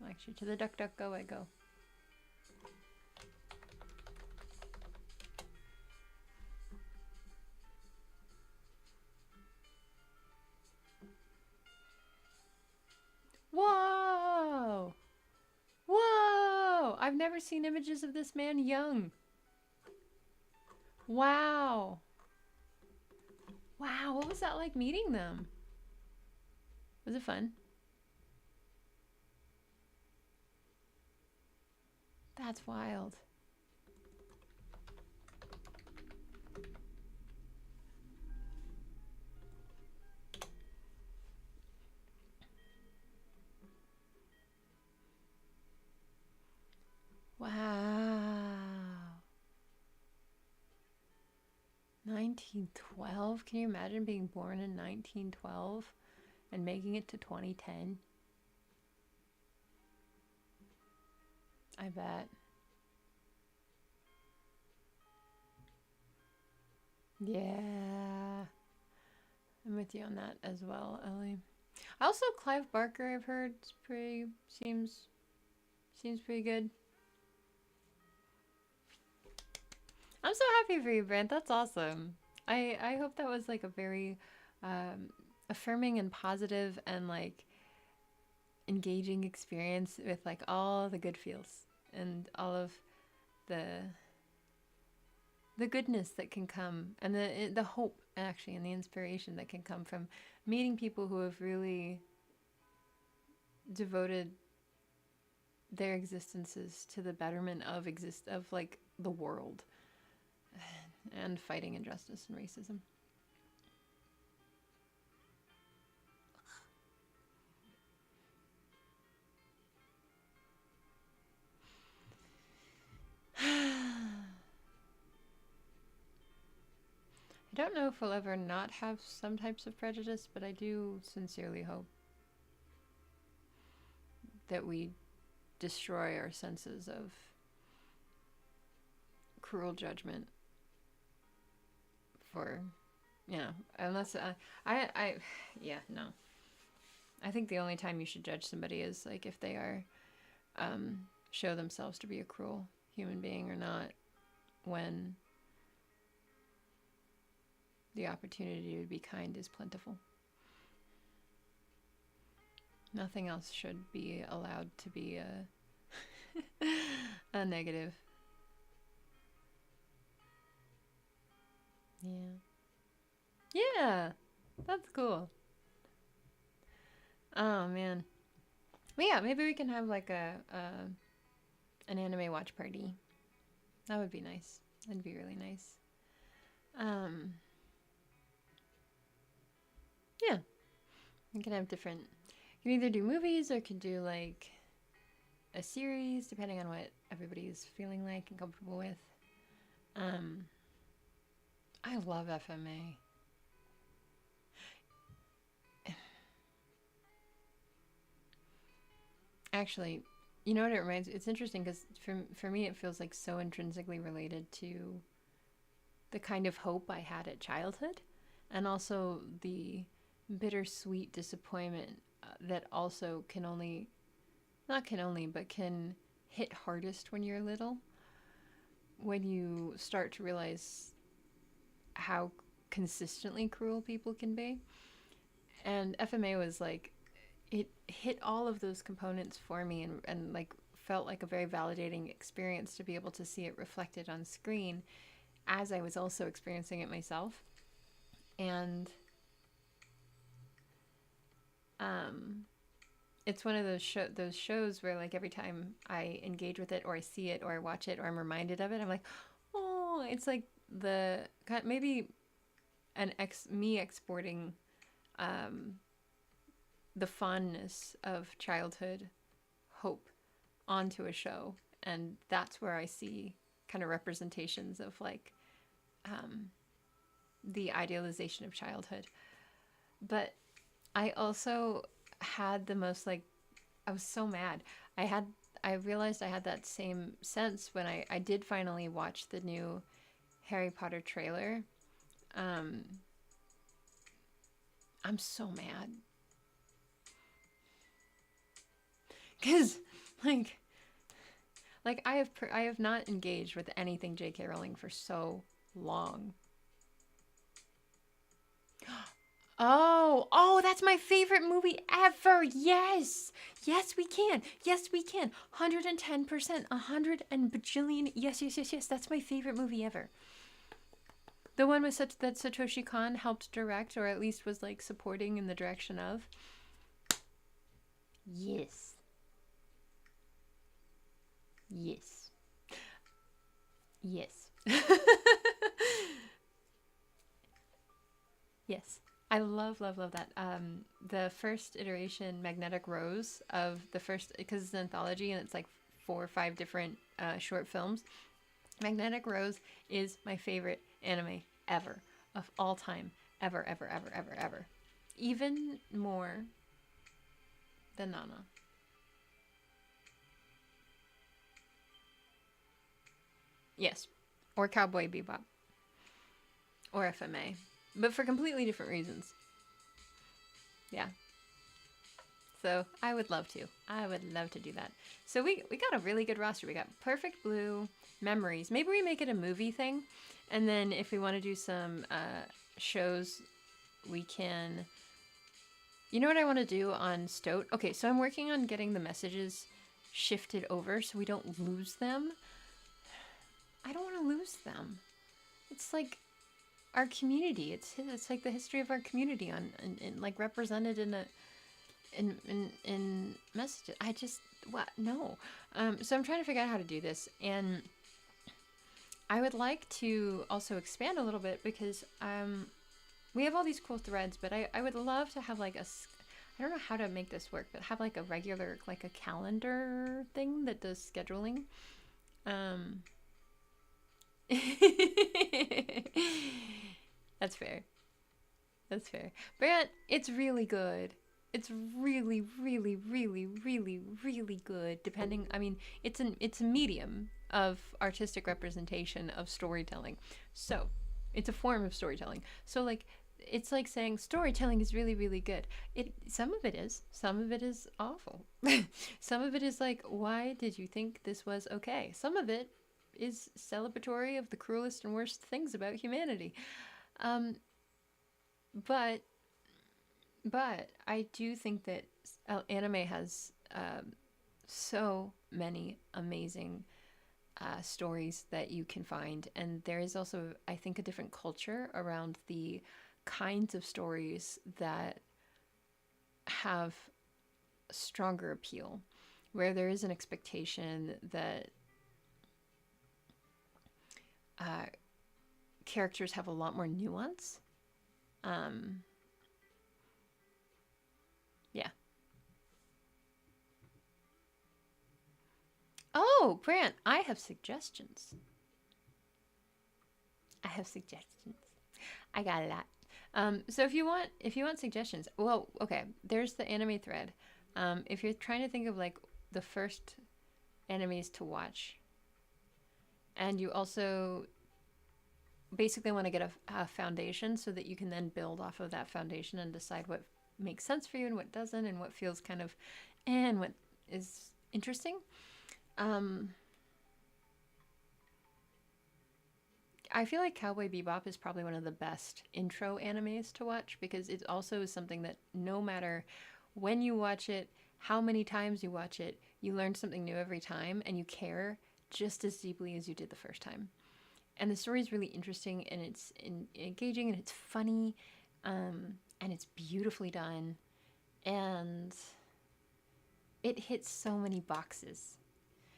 Actually, to the DuckDuckGo I go. Whoa! Whoa! I've never seen images of this man young. Wow. Wow, what was that like meeting them? Was it fun? That's wild. Wow. 1912? Can you imagine being born in 1912 and making it to 2010? I bet. Yeah. I'm with you on that as well, Ellie. Also, Clive Barker, I've heard, seems pretty good. I'm so happy for you, Brent. That's awesome. I hope that was like a very affirming and positive and like engaging experience with like all the good feels and all of the goodness that can come and the hope actually and the inspiration that can come from meeting people who have really devoted their existences to the betterment of like the world and fighting injustice and racism. I don't know if we'll ever not have some types of prejudice, but I do sincerely hope that we destroy our senses of cruel judgment for, you know, unless yeah, no. I think the only time you should judge somebody is like if they are show themselves to be a cruel human being or not, when the opportunity to be kind is plentiful. Nothing else should be allowed to be a negative. Yeah. Yeah. That's cool. Oh man. But yeah, maybe we can have like an anime watch party. That would be nice. That'd be really nice. Yeah. We can have different. You can either do movies or can do like a series, depending on what everybody's feeling like and comfortable with. I love FMA. Actually, you know what it reminds me? It's interesting because for me, it feels like so intrinsically related to the kind of hope I had at childhood and also the bittersweet disappointment that also but can hit hardest when you're little, when you start to realize how consistently cruel people can be. And FMA was like, it hit all of those components for me and like felt like a very validating experience to be able to see it reflected on screen as I was also experiencing it myself. And it's one of those shows where like every time I engage with it or I see it or I watch it or I'm reminded of it, I'm like, oh, it's like the maybe me exporting the fondness of childhood hope onto a show, and that's where I see kind of representations of like the idealization of childhood. But I also had the most like, I was so mad. I I realized I had that same sense when I did finally watch the new Harry Potter trailer. Um, I'm so mad. Cause like I have not engaged with anything J.K. Rowling for so long. Oh, that's my favorite movie ever. Yes. Yes, we can. Yes, we can. 110%, 100 and bajillion. Yes, yes, yes, yes. That's my favorite movie ever. The one with such that Satoshi Kon helped direct, or at least was like supporting in the direction of. Yes. Yes. Yes. Yes. I love, love, love that. The first iteration, Magnetic Rose, of the first, because it's an anthology and it's like 4 or 5 different short films. Magnetic Rose is my favorite anime ever, of all time. Ever, ever, ever, ever, ever. Even more than Nana. Yes. Or Cowboy Bebop. Or FMA. But for completely different reasons. Yeah. So I would love to. I would love to do that. So we got a really good roster. We got Perfect Blue, Memories. Maybe we make it a movie thing. And then if we want to do some shows, we can... You know what I want to do on Stoat? Okay, so I'm working on getting the messages shifted over so we don't lose them. I don't want to lose them. It's like our community. It's like the history of our community in like represented in a in messages. I just what no. So I'm trying to figure out how to do this, and I would like to also expand a little bit because we have all these cool threads, but I would love to have like I don't know how to make this work, but have like a regular like a calendar thing that does scheduling. That's fair. That's fair. Brant, it's really good. It's really, really, really, really, really good. Depending, I mean, it's a medium of artistic representation of storytelling. So, it's a form of storytelling. So, like, it's like saying storytelling is really, really good. Some of it is. Some of it is awful. Some of it is like, why did you think this was okay? Some of it is celebratory of the cruelest and worst things about humanity. But I do think that anime has so many amazing stories that you can find, and there is also, I think, a different culture around the kinds of stories that have stronger appeal, where there is an expectation that characters have a lot more nuance. Yeah. Oh, Brant, I have suggestions. I have suggestions. I got a lot. So if you want suggestions, well, okay, there's the anime thread. If you're trying to think of like the first animes to watch, and you also basically want to get a foundation so that you can then build off of that foundation and decide what makes sense for you and what doesn't, and what feels kind of and what is interesting. I feel like Cowboy Bebop is probably one of the best intro animes to watch because it also is something that no matter when you watch it, how many times you watch it, you learn something new every time and you care just as deeply as you did the first time. And the story is really interesting and it's engaging and it's funny, and it's beautifully done, and it hits so many boxes.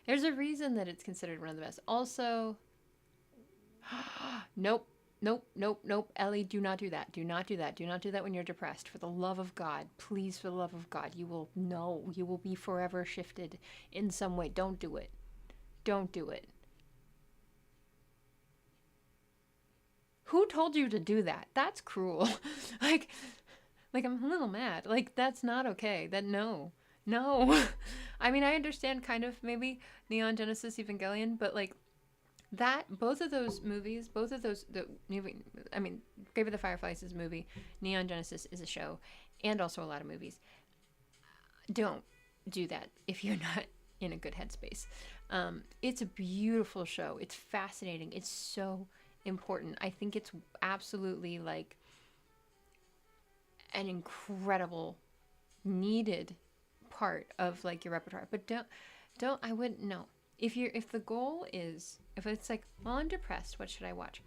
There's a reason that it's considered one of the best. Also, nope, nope, nope, nope. Ellie, do not do that. Do not do that. Do not do that when you're depressed. For the love of God, please, for the love of God, you will be forever shifted in some way. Don't do it. Don't do it. Who told you to do that? That's cruel. like I'm a little mad. Like, that's not okay. No, No. I mean, I understand kind of maybe Neon Genesis Evangelion, but like that, both of those movies, both of those, the movie, I mean, Grave of the Fireflies is a movie, Neon Genesis is a show, and also a lot of movies. Don't do that if you're not in a good headspace. It's a beautiful show. It's fascinating. It's so important. I think it's absolutely like an incredible, needed part of like your repertoire. But don't I wouldn't know. If the goal is, if it's like, well, I'm depressed, what should I watch?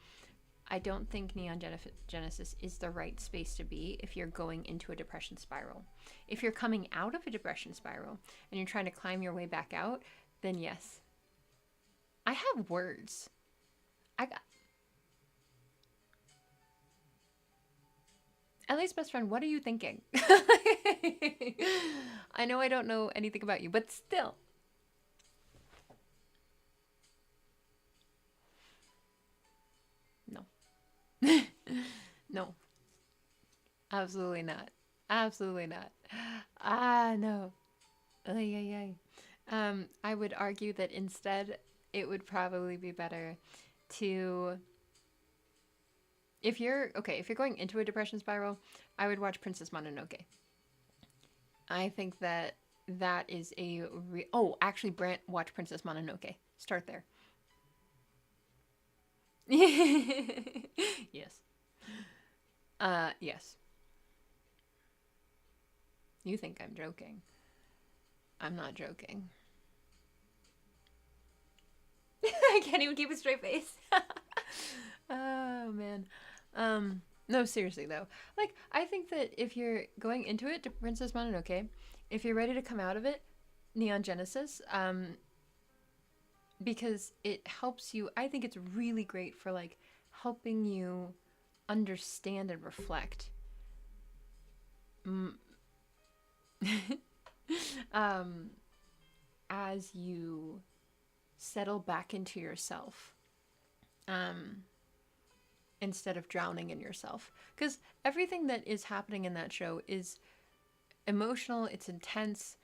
I don't think Neon Genesis is the right space to be if you're going into a depression spiral. If you're coming out of a depression spiral and you're trying to climb your way back out, then yes. I have words. I got Ellie's best friend, what are you thinking? I know I don't know anything about you, but still. No. No. Absolutely not. Absolutely not. Ah, no. Ay, ay, ay. I would argue that instead it would probably be better to, if you're going into a depression spiral, I would watch Princess Mononoke. I think that that is actually, Brant, watch Princess Mononoke. Start there. Yes. Yes. You think I'm joking. I'm not joking. I can't even keep a straight face. Oh, man. No, seriously, though. Like, I think that if you're going into it to Princess Mononoke, if you're ready to come out of it, Neon Genesis, because it helps you. I think it's really great for, like, helping you understand and reflect. As you settle back into yourself, instead of drowning in yourself, because everything that is happening in that show is emotional, it's intense,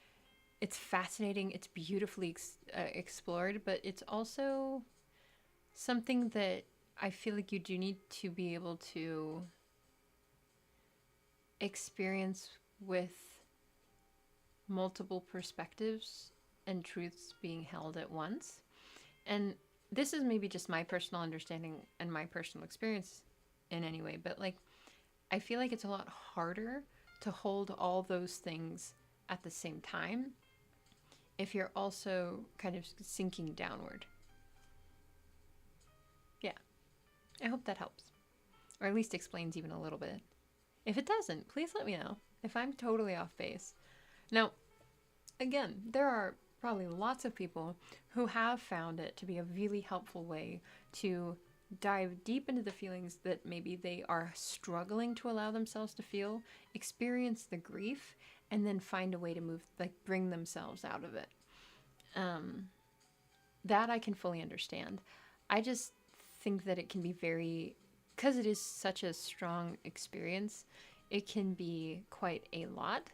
it's fascinating, it's beautifully explored, but it's also something that I feel like you do need to be able to experience with multiple perspectives and truths being held at once. And this is maybe just my personal understanding and my personal experience in any way, but like, I feel like it's a lot harder to hold all those things at the same time if you're also kind of sinking downward. Yeah. I hope that helps. Or at least explains even a little bit. If it doesn't, please let me know if I'm totally off base. Now, again, there are probably lots of people who have found it to be a really helpful way to dive deep into the feelings that maybe they are struggling to allow themselves to feel, experience the grief, and then find a way to bring themselves out of it. That I can fully understand. I just think that it can be because it is such a strong experience, it can be quite a lot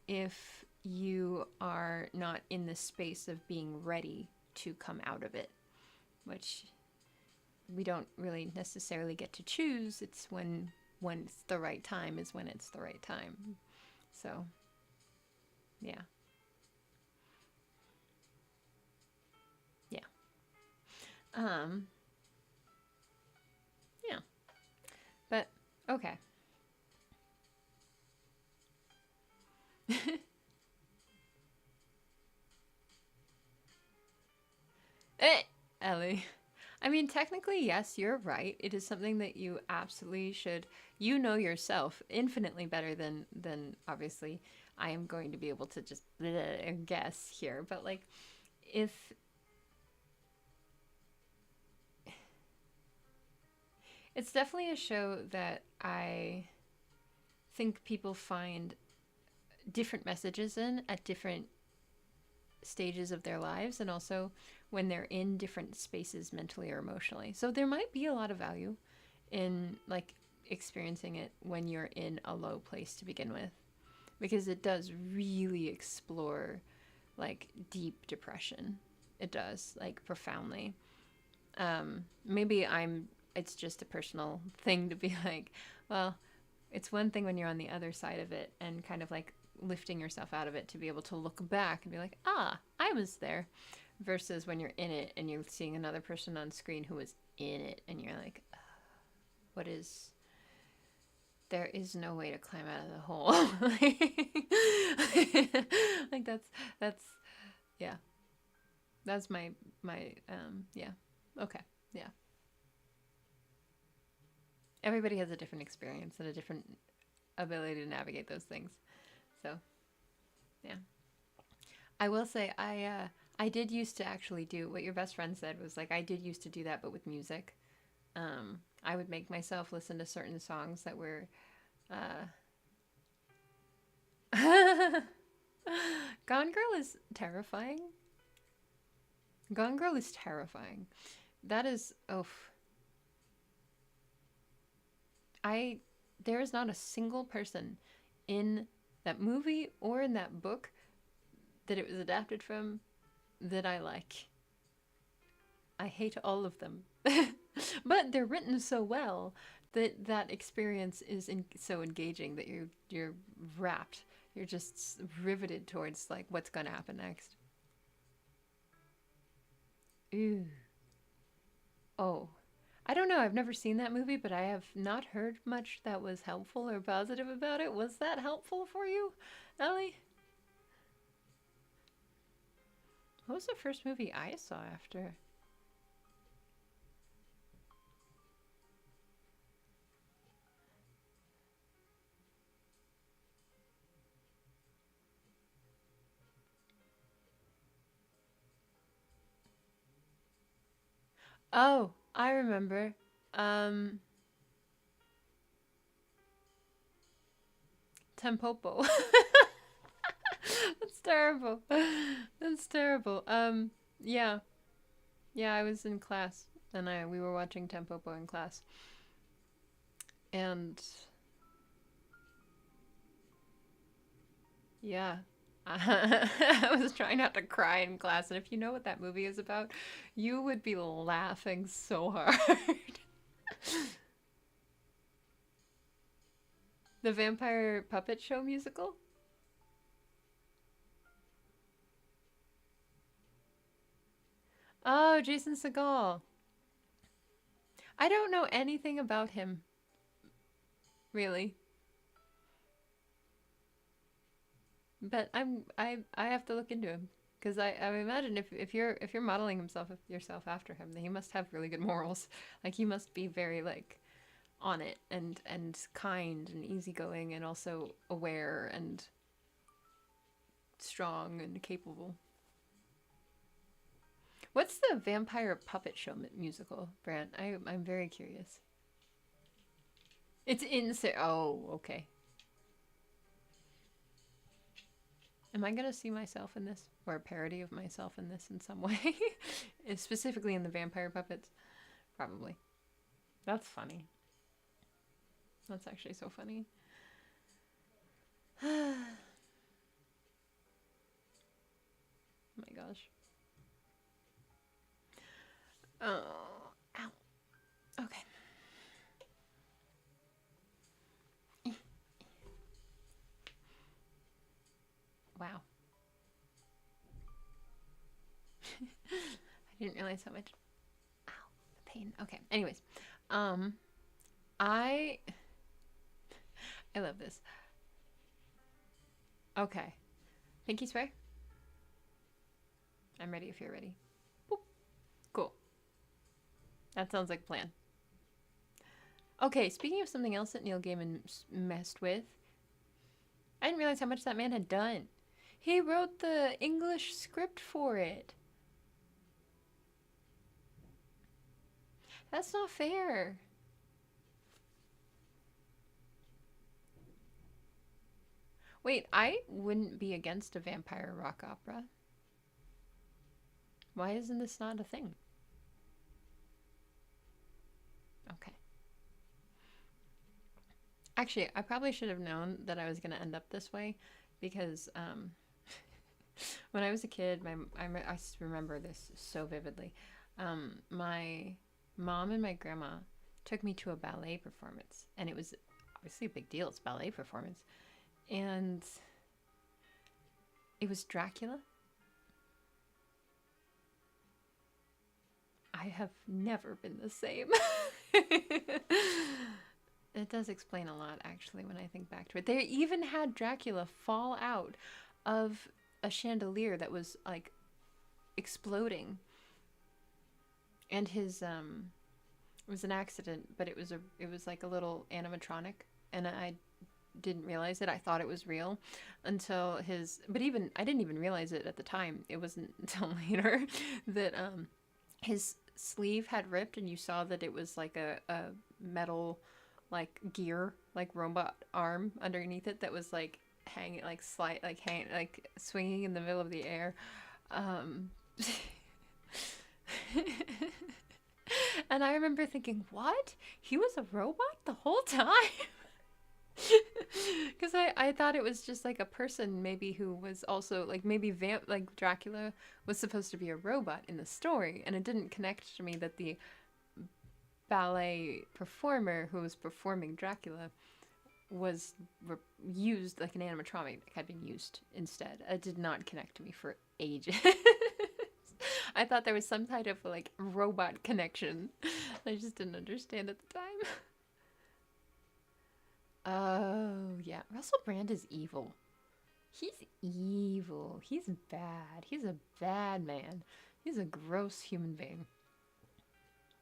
if you are not in the space of being ready to come out of it, which we don't really necessarily get to choose. It's when it's the right time is when it's the right time. So, yeah. Yeah. Yeah. But, okay. Ellie. I mean, technically, yes, you're right. It is something that you absolutely should. You know yourself infinitely better than obviously I am going to be able to just guess here. But like, if it's definitely a show that I think people find different messages in at different stages of their lives, and also when they're in different spaces mentally or emotionally. So there might be a lot of value in like experiencing it when you're in a low place to begin with. because it does really explore like deep depression. It does, like, profoundly. Maybe it's just a personal thing to be like, well, it's one thing when you're on the other side of it and kind of like lifting yourself out of it to be able to look back and be like, ah, I was there, versus when you're in it and you're seeing another person on screen who was in it and you're like, what is, there is no way to climb out of the hole. Like that's yeah, that's my yeah, okay, yeah. Everybody has a different experience and a different ability to navigate those things. So, yeah. I will say I did used to actually do what your best friend said, was like, I did used to do that, but with music. I would make myself listen to certain songs that were Gone Girl is terrifying. Gone Girl is terrifying. That is, oh, there is not a single person in that movie or in that book that it was adapted from that I like. I hate all of them. But they're written so well that that experience is so engaging that you're wrapped. You're just riveted towards like what's going to happen next. Ooh. Oh. I don't know. I've never seen that movie, but I have not heard much that was helpful or positive about it. Was that helpful for you, Ellie? What was the first movie I saw after? Oh, I remember. Tempopo. That's terrible. That's terrible. Yeah. Yeah, I was in class and we were watching Tempopo in class. And yeah. I was trying not to cry in class, and if you know what that movie is about, you would be laughing so hard. The Vampire Puppet Show musical? Oh, Jason Segel. I don't know anything about him, really. But I have to look into him because I imagine if you're modeling yourself after him, then he must have really good morals. Like he must be very like on it and kind and easygoing and also aware and strong and capable. What's the Vampire Puppet Show musical, Brant? I'm very curious. It's in. Oh, okay. Am I gonna see myself in this, or a parody of myself in this in some way? Specifically in the vampire puppets, probably. That's funny. That's actually so funny. Oh my gosh. Oh, ow. Okay. Wow. I didn't realize how much. Ow, the pain. Okay. Anyways, I love this. Okay. Pinky swear. I'm ready if you're ready. Boop. Cool. That sounds like a plan. Okay, speaking of something else that Neil Gaiman messed with, I didn't realize how much that man had done. He wrote the English script for it. That's not fair. Wait, I wouldn't be against a vampire rock opera. Why isn't this not a thing? Okay. Actually, I probably should have known that I was going to end up this way because when I was a kid, I remember this so vividly. My mom and my grandma took me to a ballet performance, and it was obviously a big deal. It's a ballet performance, and it was Dracula. I have never been the same. It does explain a lot, actually, when I think back to it. They even had Dracula fall out of a chandelier that was like exploding, and his it was an accident, but it was like a little animatronic, and I didn't realize it. I thought it was real until but even I didn't even realize it at the time. It wasn't until later that his sleeve had ripped, and you saw that it was like a metal like gear, like robot arm underneath it that was like hanging, like like swinging in the middle of the air. And I remember thinking, what? He was a robot the whole time? Because I thought it was just like a person maybe who was also like maybe like Dracula was supposed to be a robot in the story, and it didn't connect to me that the ballet performer who was performing Dracula was used like an animatronic had been used instead. It did not connect to me for ages. I thought there was some kind of like robot connection. I just didn't understand at the time. Oh, yeah. Russell Brand is evil. He's evil. He's bad. He's a bad man. He's a gross human being.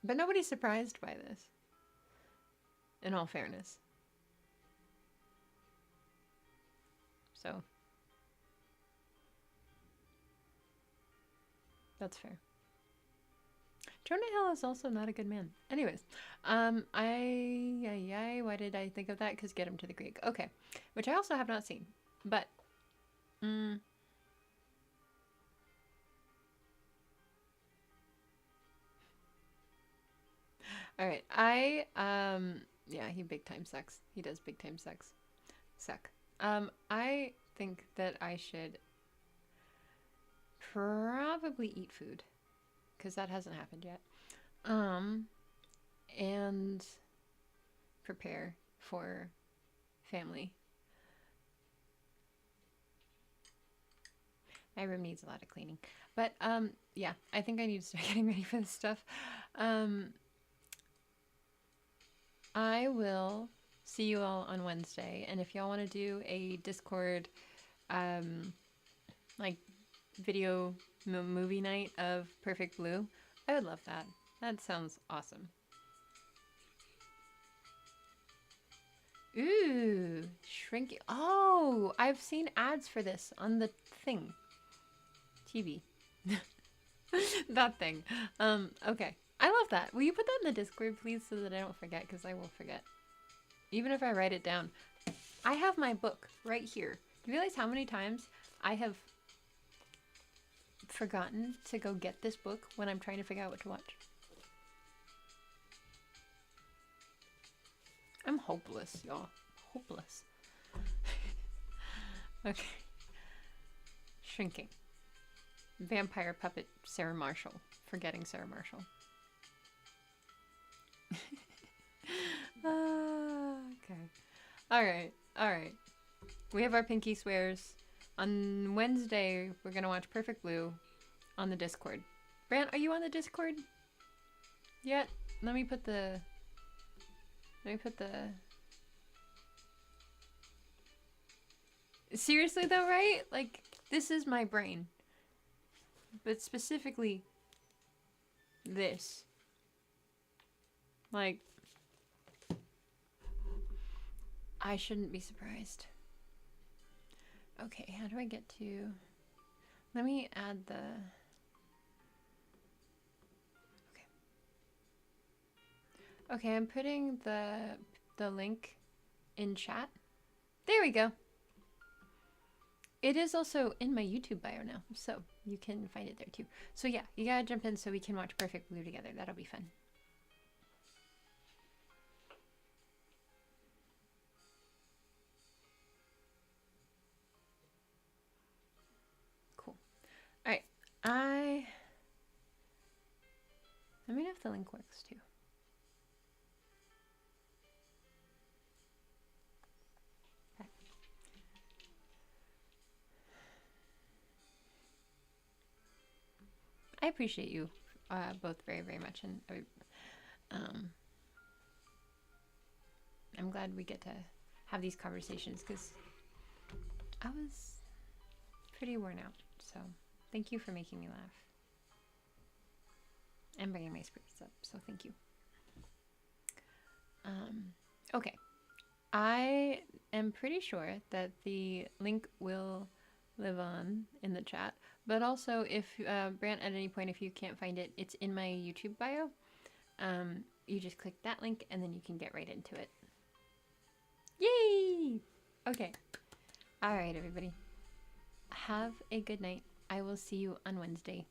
But nobody's surprised by this, in all fairness. So, that's fair. Jonah Hill is also not a good man. Anyways, why did I think of that? Because Get Him to the Greek. Okay, which I also have not seen, but, all right, yeah, he big time sucks. He does big time suck. I think that I should probably eat food, because that hasn't happened yet. And prepare for family. My room needs a lot of cleaning. But, yeah, I think I need to start getting ready for this stuff. I will see you all on Wednesday. And if y'all want to do a Discord, like, video movie night of Perfect Blue, I would love that. That sounds awesome. Ooh, shrinking. Oh, I've seen ads for this on the thing. TV. That thing. Okay. I love that. Will you put that in the Discord, please, so that I don't forget, because I will forget. Even if I write it down. I have my book right here. Do you realize how many times I have forgotten to go get this book when I'm trying to figure out what to watch? I'm hopeless, y'all. Hopeless. Okay. Shrinking. Vampire puppet Sarah Marshall. Forgetting Sarah Marshall. Okay. Alright. We have our pinky swears. On Wednesday, we're going to watch Perfect Blue on the Discord. Brant, are you on the Discord yet? Let me put the... Seriously though, right? Like, this is my brain. But specifically, this. Like, I shouldn't be surprised. Okay, how do I get to... Let me add the... Okay, I'm putting the link in chat. There we go. It is also in my YouTube bio now, so you can find it there too. So yeah, you gotta jump in so we can watch Perfect Blue together. That'll be fun. if the link works too. Okay. I appreciate you both very, very much, and I'm glad we get to have these conversations because I was pretty worn out. So thank you for making me laugh and bringing my spirits up. So thank you. Okay. I am pretty sure that the link will live on in the chat, but also if Brant, at any point, if you can't find it, it's in my YouTube bio. You just click that link and then you can get right into it. Yay! Okay. All right, everybody. Have a good night. I will see you on Wednesday.